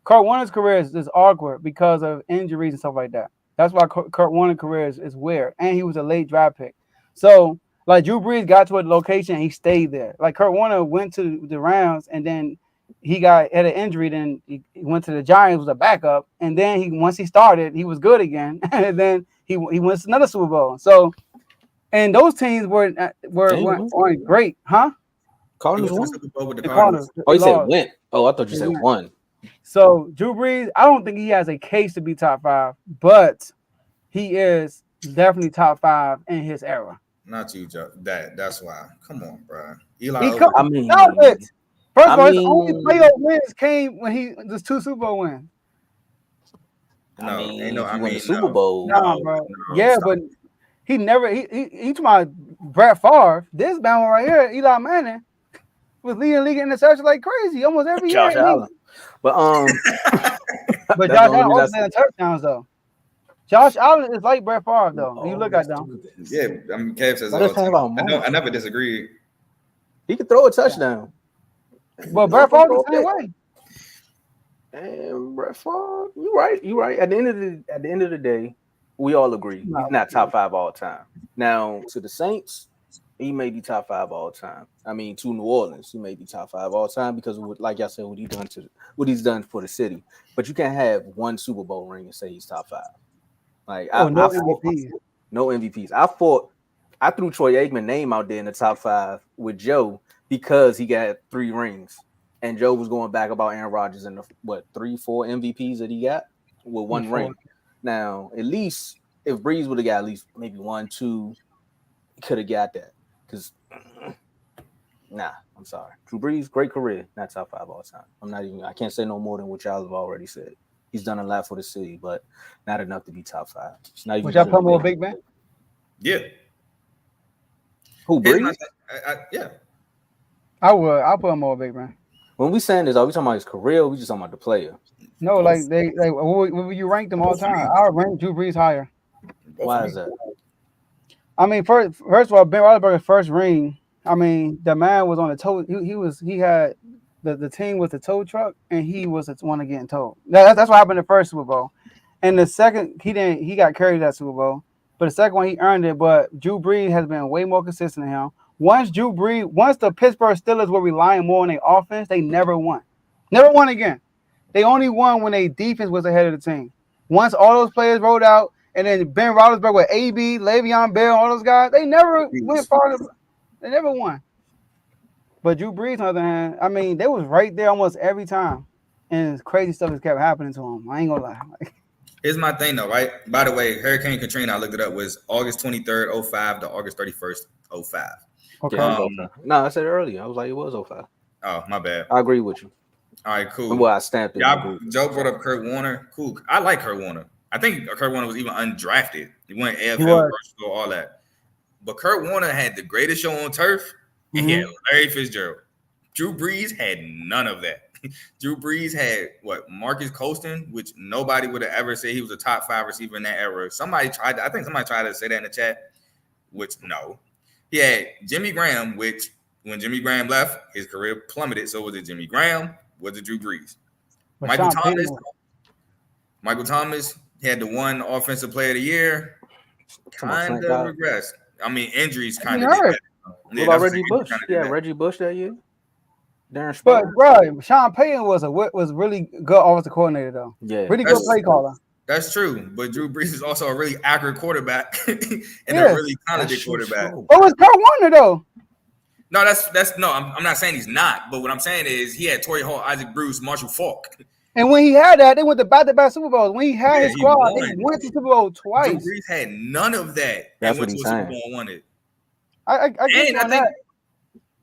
Kurt Warner's career is awkward because of injuries and stuff like that. That's why Kurt Warner's career is weird. And he was a late draft pick. So, like, Drew Brees got to a location and he stayed there. Like, Kurt Warner went to the Rams and then he had an injury. Then he went to the Giants, was a backup. And then once he started, he was good again. And then he wins another Super Bowl. So, and those teams weren't great, huh? Cardinals He won? was in the Super Bowl with the The Cardinals. Cardinals. Oh, you said lost. went. Oh, I thought you said won. So Drew Brees, I don't think he has a case to be top 5, but he is definitely top 5 in his era. Not you, Joe. That's why. Come on, bro. I mean, First of all, his only playoff wins came when he was 2 Super Bowl wins. No, if I you win mean, the Super Bowl. No, bro. Yeah, but he never. He talking about Brett Favre. This man right here, Eli Manning, was leading the league in interception like crazy almost every year. Josh Allen. But but Josh Allen also had touchdowns though. Josh Allen is like Brett Favre though. You look at them. Yeah, I mean, Kev says I never disagree. He could throw a touchdown. But Brett Favre the same way. And Brett Favre, you're right. At the end of the day, we all agree he's not top 5 all time. Now to the Saints, he may be top 5 all time. I mean, to New Orleans, he may be top 5 all time because of like I said, what he's done for the city. But you can't have one Super Bowl ring and say he's top 5. Like no MVPs. I threw Troy Aikman name out there in the top 5 with Joe because he got 3 rings. And Joe was going back about Aaron Rodgers and the 3-4 MVPs that he got with 1 ring. Now, at least if Brees would have got at least maybe 1, 2, he could have got that. Because I'm sorry. Drew Brees, great career, not top 5 all time. I can't say no more than what y'all have already said. He's done a lot for the city, but not enough to be top 5. It's not even. Would y'all put him on Big Man? Yeah. Who, Brees? Yeah. I would. I'll put him on Big Man. When we saying this, are we talking about his career or we just talking about the player? No, like when you rank them all the time, I would rank Drew Brees higher. Why is that? I mean, first of all, Ben Roethlisberger's first ring. I mean, the man was on a tow. He had the team with the tow truck, and he was the one getting towed. That's what happened in the first Super Bowl. And the second, he got carried that Super Bowl. But the second one, he earned it. But Drew Brees has been way more consistent than him. Once the Pittsburgh Steelers were relying more on their offense, they never won. Never won again. They only won when their defense was ahead of the team. Once all those players rolled out, and then Ben Roethlisberger with AB, Le'Veon Bell, all those guys, they never went far. They never won. But Drew Brees, on the other hand, I mean, they was right there almost every time. And crazy stuff just kept happening to him. I ain't gonna lie. Here's my thing, though, right? By the way, Hurricane Katrina, I looked it up, was August 23rd, 05 to August 31st, 05. Okay. No, I said earlier. I was like, it was 05. Oh, my bad. I agree with you. All right, cool. Well, I stamped it. Joe brought up Kurt Warner. Cool. I like Kurt Warner. I think Kurt Warner was even undrafted. He went AFL, all that. But Kurt Warner had the greatest show on turf, and he had Larry Fitzgerald. Drew Brees had none of that. Drew Brees had Marcus Colston, which nobody would have ever said he was a top 5 receiver in that era. Somebody tried to say that in the chat, which no. He had Jimmy Graham, which when Jimmy Graham left, his career plummeted. So was it Jimmy Graham? Was it Drew Brees? Michael Thomas, he had the 1 offensive player of the year. Kind of regressed. I mean, injuries kind of did that. What about Reggie Bush? Yeah, Reggie Bush that year. But bro, Sean Payton was really good offensive coordinator though. Yeah, really good play caller. That's true, but Drew Brees is also a really accurate quarterback and a really talented quarterback. What was Kurt Warner though? No, that's no. I'm not saying he's not, but what I'm saying is he had Torrey Hall, Isaac Bruce, Marshall Faulk. And when he had that, they went to back-to-back Super Bowls. When he had his squad, they went to Super Bowl twice. Drew Brees had none of that. That's what he's saying. Super Bowl and won it. I think that.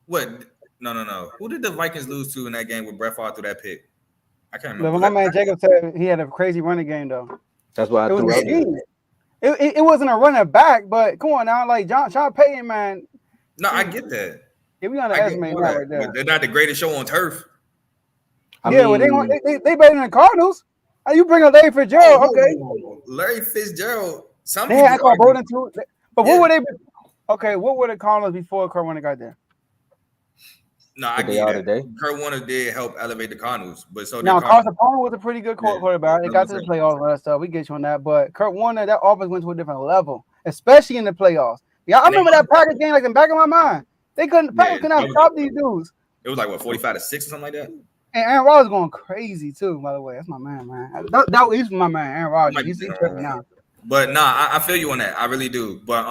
What? No. Who did the Vikings lose to in that game with Brett Favre through that pick? I can't No, remember. but my man Jacob said he had a crazy running game though. That's why I It was threw out there. machine. It wasn't a running back, but come on now, like Sean Payton, man. No, I get that. Yeah, we I get underestimate all that that. right there. But they're not the greatest show on turf. I Yeah, well, mean, they better than the Cardinals. You bring up Larry Fitzgerald, okay? Larry Fitzgerald. Some They people had Cole argue- Bowden too. But Yeah. what were they? Okay, what were the Cardinals before Kurt Warner got there? No, I What they get are that. today. Kurt Warner did help elevate the Cardinals, but so did Now Cardinals. Carson Palmer was a pretty good quarterback. They got to the playoffs and all that stuff. We get you on that. But Kurt Warner, that offense went to a different level, especially in the playoffs. Yeah, I remember that Packers game like in the back of my mind. Packers could not stop these dudes. It was like what 45-6 or something like that. And Aaron Rodgers going crazy too. By the way, that's my man. That was my man, Aaron Rodgers. He's tripping now. But nah, I feel you on that. I really do. But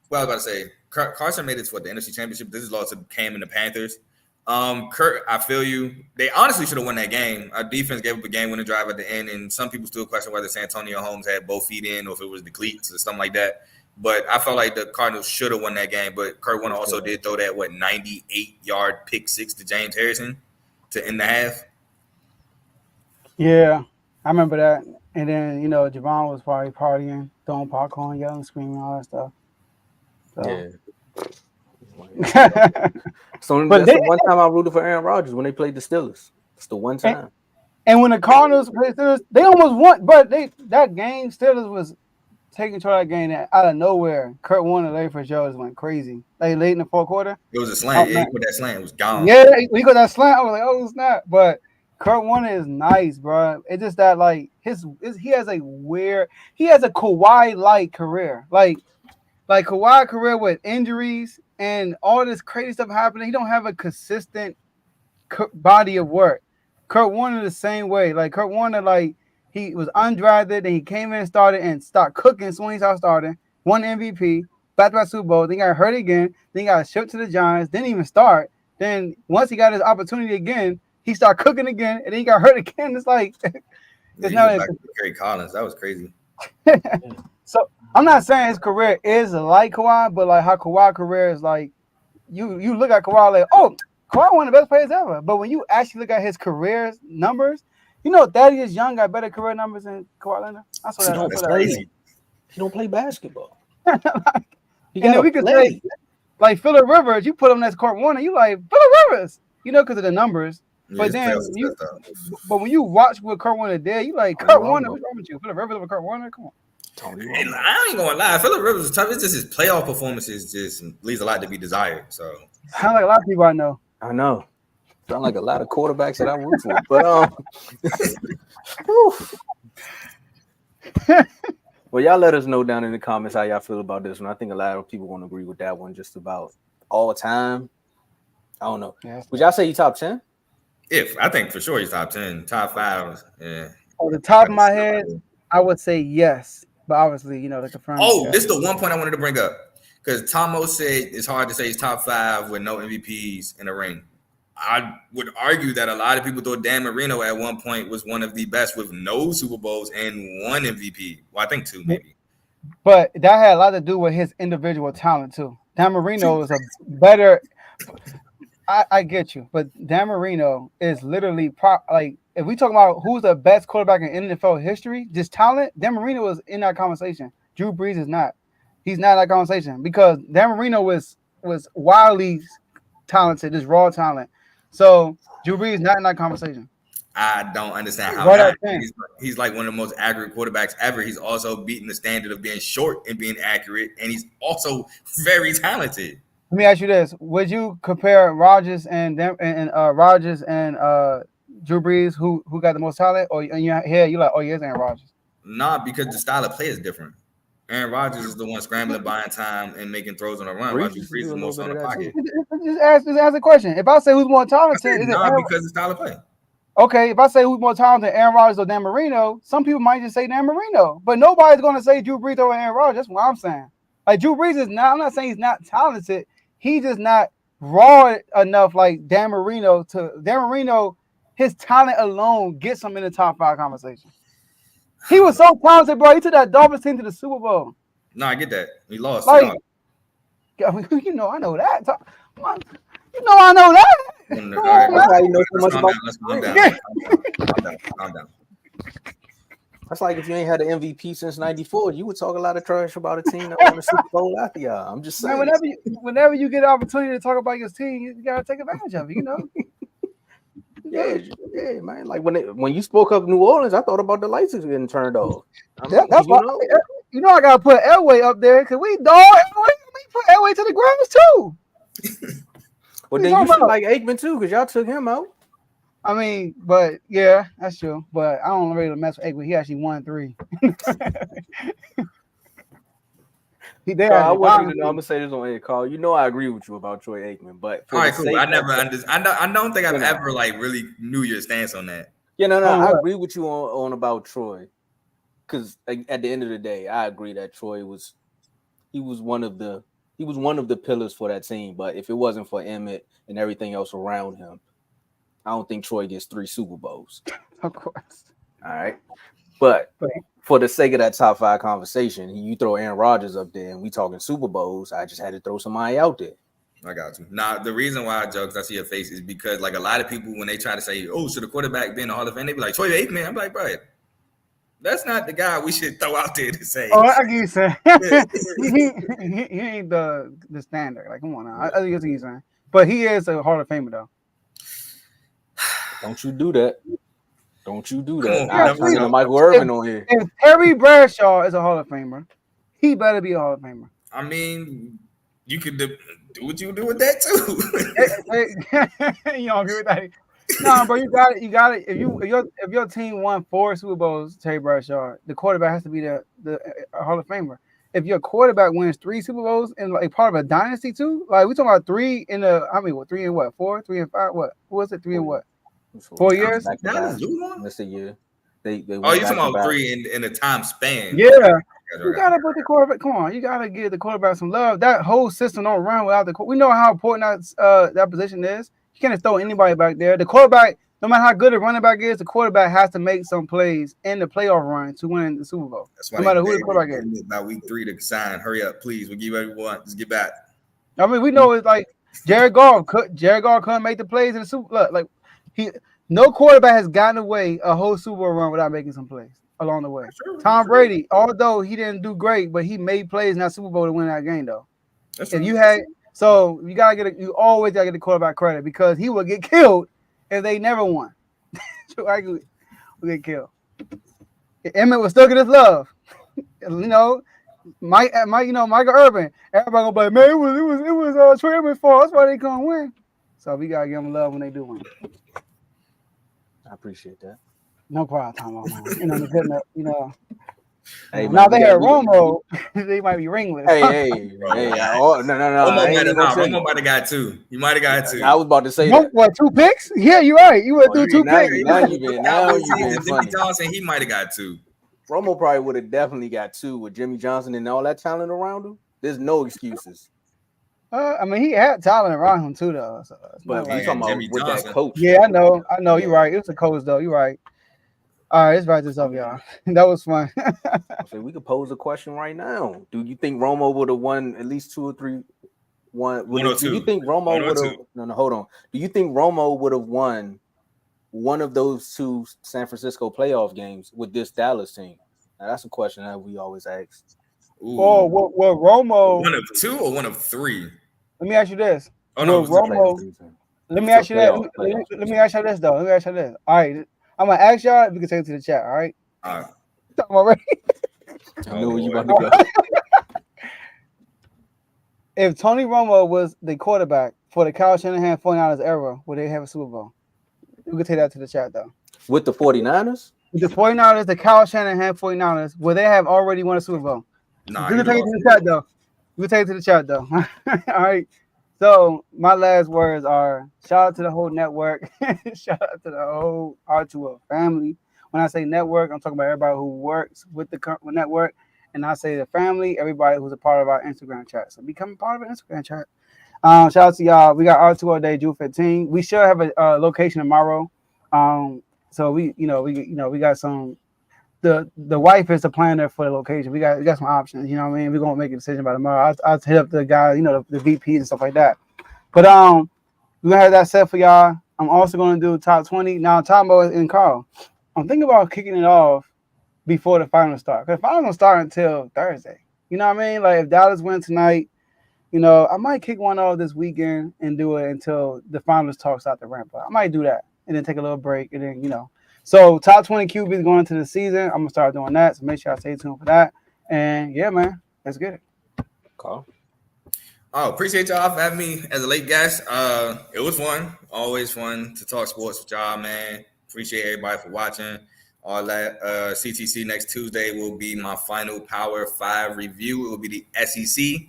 what I was about to say, Carson made it to the NFC Championship. This is lost to Cam and the Panthers. Kurt, I feel you. They honestly should have won that game. Our defense gave up a game-winning drive at the end, and some people still question whether Santonio Holmes had both feet in or if it was the cleats or something like that. But I felt like the Cardinals should have won that game. But Kurt Warner also did throw that 98-yard pick six to James Harrison to end the half. Yeah, I remember that. And then Javon was probably partying, throwing popcorn, yelling, screaming, all that stuff. So. Yeah. So But that's the one time I rooted for Aaron Rodgers when they played the Steelers. It's the one time. And when the Cardinals played Steelers, they almost won, but that game, Steelers was taking control of that game out of nowhere. Kurt Warner, Larry Fitzgerald went crazy. Like late in the fourth quarter. It was a slant. He put that slant. It was gone. Yeah, he got that slant. I was like, oh snap. But Kurt Warner is nice, bro. It's just that like he has a Kawhi-like career. Like Kawhi career with injuries and all this crazy stuff happening. He don't have a consistent body of work. Kurt Warner the same way. Like Kurt Warner, like he was undrafted, and he came in and started cooking as soon as he started starting. Won MVP, back-to-back Super Bowl. Then got hurt again. Then he got shipped to the Giants. Didn't even start. Then once he got his opportunity again, he started cooking again, and then he got hurt again. It's like it's not like Kerry Collins. That was crazy. So I'm not saying his career is like Kawhi, but like how Kawhi career is like you look at Kawhi like, oh, Kawhi one of the best players ever. But when you actually look at his career numbers, Thaddeus Young got better career numbers than Kawhi Leonard. That's crazy. He don't play basketball. And then we could say, like Phillip Rivers, you put him next to Kurt Warner, you like Phillip Rivers, because of the numbers. But then when you watch what Kurt Warner did, you like Kurt Warner. What's wrong with you? Phillip Rivers over Kurt Warner? Come on. And I ain't gonna lie, Phillip Rivers is tough. It's just his playoff performances just leaves a lot to be desired. So Sound like a lot of people I know. I know. Sound like a lot of quarterbacks that I root for. But well, y'all let us know down in the comments how y'all feel about this one. I think a lot of people won't agree with that one just about all time. I don't know. Yeah. Would y'all say he top 10? I think for sure he's top 10, top 5. Yeah. On the top of my head, I would say yes. But obviously, the confirmed. Oh, this is the one point I wanted to bring up. Because Tomo said it's hard to say he's top 5 with no MVPs in the ring. I would argue that a lot of people thought Dan Marino at one point was one of the best with no Super Bowls and one MVP. Well, I think 2 maybe. But that had a lot to do with his individual talent too. Dan Marino is a better. I get you, but Dan Marino is literally like if we talk about who's the best quarterback in NFL history, just talent. Dan Marino is in that conversation. Drew Brees is not. He's not in that conversation because Dan Marino was wildly talented, just raw talent. So Drew Brees is not in that conversation. I don't understand how he's like one of the most accurate quarterbacks ever. He's also beating the standard of being short and being accurate, and he's also very talented. Let me ask you this: would you compare Rodgers and Drew Brees, who got the most talent, or in your head you like, oh, yes, Aaron Rodgers? Nah, because the style of play is different. Aaron Rodgers is the one scrambling, buying time, and making throws on a run. Rodgers Brees is the most on the pocket. Just ask a question. If I say who's more talented, because the style of play. Okay, if I say who's more talented, Aaron Rodgers or Dan Marino, some people might just say Dan Marino, but nobody's going to say Drew Brees over Aaron Rodgers. That's what I'm saying. Like Drew Brees is not. I'm not saying he's not talented. He's just not raw enough like Dan Marino. Dan Marino, his talent alone gets him in the top 5 conversation. He was so talented, bro. He took that Dolphins team to the Super Bowl. No, I get that. He lost. Like, I know that. I know that. All right, That's why you know so much calm about. down. Let's calm down. That's like if you ain't had an MVP since '94, you would talk a lot of trash about a team that won the Super Bowl after y'all. I'm just saying. Man, whenever you get an opportunity to talk about your team, you gotta take advantage of it. You know. Yeah, man. Like when you spoke up New Orleans, I thought about the lights getting turned off. That's why I gotta put Elway up there because we put Elway to the ground too. Well, then you should like Aikman too because y'all took him out. I mean, but yeah, that's true. But I don't really mess with Aikman. He actually won 3. I'm gonna say this on air, Carl. You know I agree with you about Troy Aikman, but all right, cool. I don't think I've ever like really knew your stance on that. Yeah, no, I agree with you on about Troy, because at the end of the day, I agree that Troy was one of the pillars for that team. But if it wasn't for Emmett and everything else around him, I don't think Troy gets 3 Super Bowls. Of course. All right, but for the sake of that top 5 conversation, you throw Aaron Rodgers up there and we talking Super Bowls. I just had to throw somebody out there. I got you. Now, the reason why I joke, I see your face, is because like a lot of people, when they try to say, "Oh, should the quarterback be in the Hall of Fame?" They be like, "Troy Aikman." I'm like, bro, that's not the guy we should throw out there to say. Oh, I get you saying. he ain't the standard. Like, come on now. I think what you're saying. But he is a Hall of Famer though. Don't you do that. Don't you do that. I'm turning to Michael Irvin on here. If Terry Bradshaw is a Hall of Famer, he better be a Hall of Famer. I mean, you could do what you do with that too. You don't agree with that? No, bro, you got it. If your team won 4 Super Bowls, Terry Bradshaw, the quarterback has to be the Hall of Famer. If your quarterback wins 3 Super Bowls and like part of a dynasty too, like we talking about 3 in the 3 and what? 4, 3 and 5, what was it? 3 and what? 4 years? That's a year. They you talking about 3 in a time span? Yeah, you gotta put the quarterback. Come on, you gotta give the quarterback some love. That whole system don't run without the. We know how important that position is. You can't throw anybody back there. The quarterback, no matter how good a running back is, the quarterback has to make some plays in the playoff run to win the Super Bowl. That's why no matter who the quarterback is. About week 3 to sign. Hurry up, please. We'll give everyone. Just get back. I mean, we know it's like Jared Goff couldn't make the plays in the Super Bowl. Like no quarterback has gotten away a whole Super Bowl run without making some plays along the way. Tom Brady, although he didn't do great, but he made plays in that Super Bowl to win that game, though. You always gotta get the quarterback credit because he will get killed if they never won. So I will get killed. Emmett will still get his love. Michael Irvin. Everybody gonna be like, man, it was Troy Emmett's fault. That's why they couldn't win. So we gotta give them love when they do win. I appreciate that. No problem, Tomo. Man. Hey, now they had Romo, they might be ringless. Hey. No. Romo might have got 2. You might have got 2. I was about to say that. What, 2 picks? Yeah, you're right. You went through 2 picks. Now you been funny. Jimmy Johnson, he might have got 2. Romo probably would have definitely got 2 with Jimmy Johnson and all that talent around him. There's no excuses. I mean, he had talent around him too, though. So but we talking about with that coach. Yeah, I know. You're right. It was a coach, though. You're right. All right, let's write this up, y'all. That was fun. So we could pose a question right now. Do you think Romo would have won at least 2 or 3? Do you think Romo would have? No, hold on. Do you think Romo would have won one of those 2 San Francisco playoff games with this Dallas team? Now, that's a question that we always ask. Oh, well, Romo. 1 of 2 or 1 of 3? Let me ask you this. Oh no, Romo. Let me ask you that. Let me ask you this though. All right, I'm gonna ask y'all if we can take it to the chat. All right. I'm already. I know where you about to go. If Tony Romo was the quarterback for the Kyle Shanahan 49ers era, would they have a Super Bowl? We can take that to the chat though. With the 49ers? With the 49ers, the Kyle Shanahan 49ers, would they have already won a Super Bowl? Nah, we can take it to the chat though. All right. So my last words are shout out to the whole network. Shout out to the whole R2 family. When I say network, I'm talking about everybody who works with the network. And I say the family, everybody who's a part of our Instagram chat. So become a part of our Instagram chat. Shout out to y'all. We got R2 all day, June 15. We should have a location tomorrow. So we got some. The wife is the planner for the location. We got some options. You know what I mean? We're gonna make a decision by tomorrow. I'll hit up the guy, the VP and stuff like that. But We're gonna have that set for y'all. I'm also gonna do top 20. Now, Tomo and Carl, I'm thinking about kicking it off before the finals start. Because the finals don't start until Thursday. You know what I mean? Like if Dallas win tonight, you know, I might kick one off this weekend and do it until the finals talk start to ramp up. I might do that and then take a little break and then, you know. So top 20 QBs going into the season. I'm gonna start doing that. So make sure I stay tuned for that. And yeah, man, let's get it. Carl. Oh, appreciate y'all for having me as a late guest. It was fun. Always fun to talk sports with y'all, man. Appreciate everybody for watching. All that. CTC next Tuesday will be my final Power 5 review. It will be the SEC,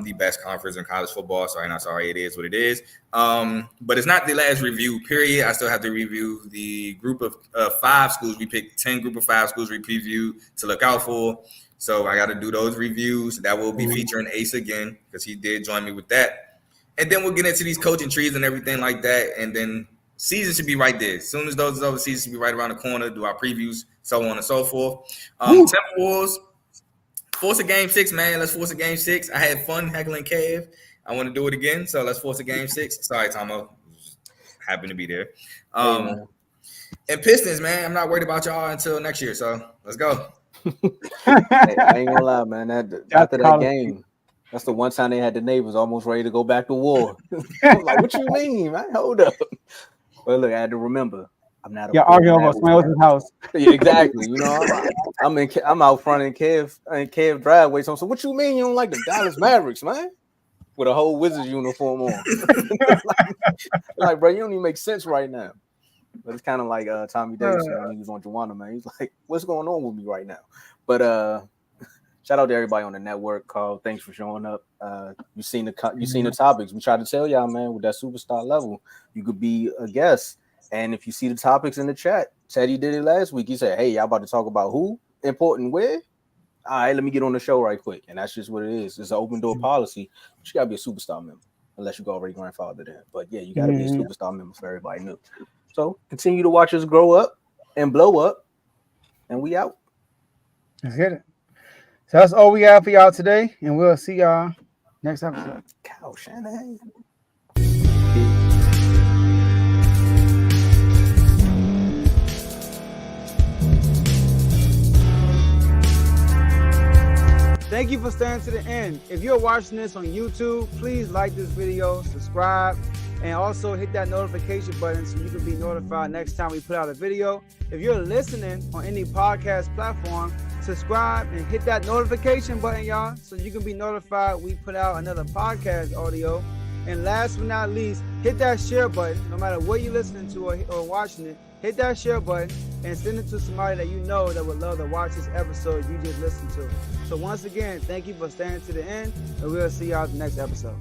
the best conference in college football. Sorry, not sorry. It is what it is. But it's not the last review, period. I still have to review the group of 5 schools. We picked 10 group of 5 schools we preview to look out for. So I got to do those reviews. That will be featuring Ace again because he did join me with that. And then we'll get into these coaching trees and everything like that. And then season should be right there. As soon as those is over, season should be right around the corner, do our previews, so on and so forth. TWolves, force a game 6, man. Let's force a game 6. I had fun heckling Kev. I want to do it again, so let's force a game 6. Sorry, Tomo. Happy to be there. And Pistons, man. I'm not worried about y'all until next year, so let's go. Hey, I ain't gonna lie, man. After that game, that's the one time they had the neighbors almost ready to go back to war. I'm like, what you mean, man? Hold up. Well, look, I had to remember, I'm not. Yeah, arguing over somebody else's house. Yeah, exactly. You know, I'm out front in Kev driveway. So what you mean you don't like the Dallas Mavericks, man? With a whole Wizards uniform on. like, bro, you don't even make sense right now. But it's kind of like Tommy Davis when he was on Joanna, man. He's like, what's going on with me right now? But shout out to everybody on the network. Carl, thanks for showing up. You seen the topics. We tried to tell y'all, man, with that superstar level, you could be a guest. And if you see the topics in the chat, Teddy did it last week. He said, hey, y'all about to talk about who? Important where? All right, let me get on the show right quick. And that's just what it is. It's an open door policy. But you got to be a superstar member, unless you go already grandfathered in. But yeah, you got to be a superstar member for everybody new. So continue to watch us grow up and blow up, and we out. Let's get it. So that's all we have for y'all today, and we'll see y'all next episode. Cow Shanahan. Thank you for staying to the end. If you're watching this on YouTube, please like this video, subscribe, and also hit that notification button so you can be notified next time we put out a video. If you're listening on any podcast platform, subscribe and hit that notification button, y'all, so you can be notified we put out another podcast audio. And last but not least, hit that share button. No matter what you're listening to or watching it, hit that share button and send it to somebody that you know that would love to watch this episode you just listened to. So once again, thank you for staying to the end, and we'll see y'all in the next episode.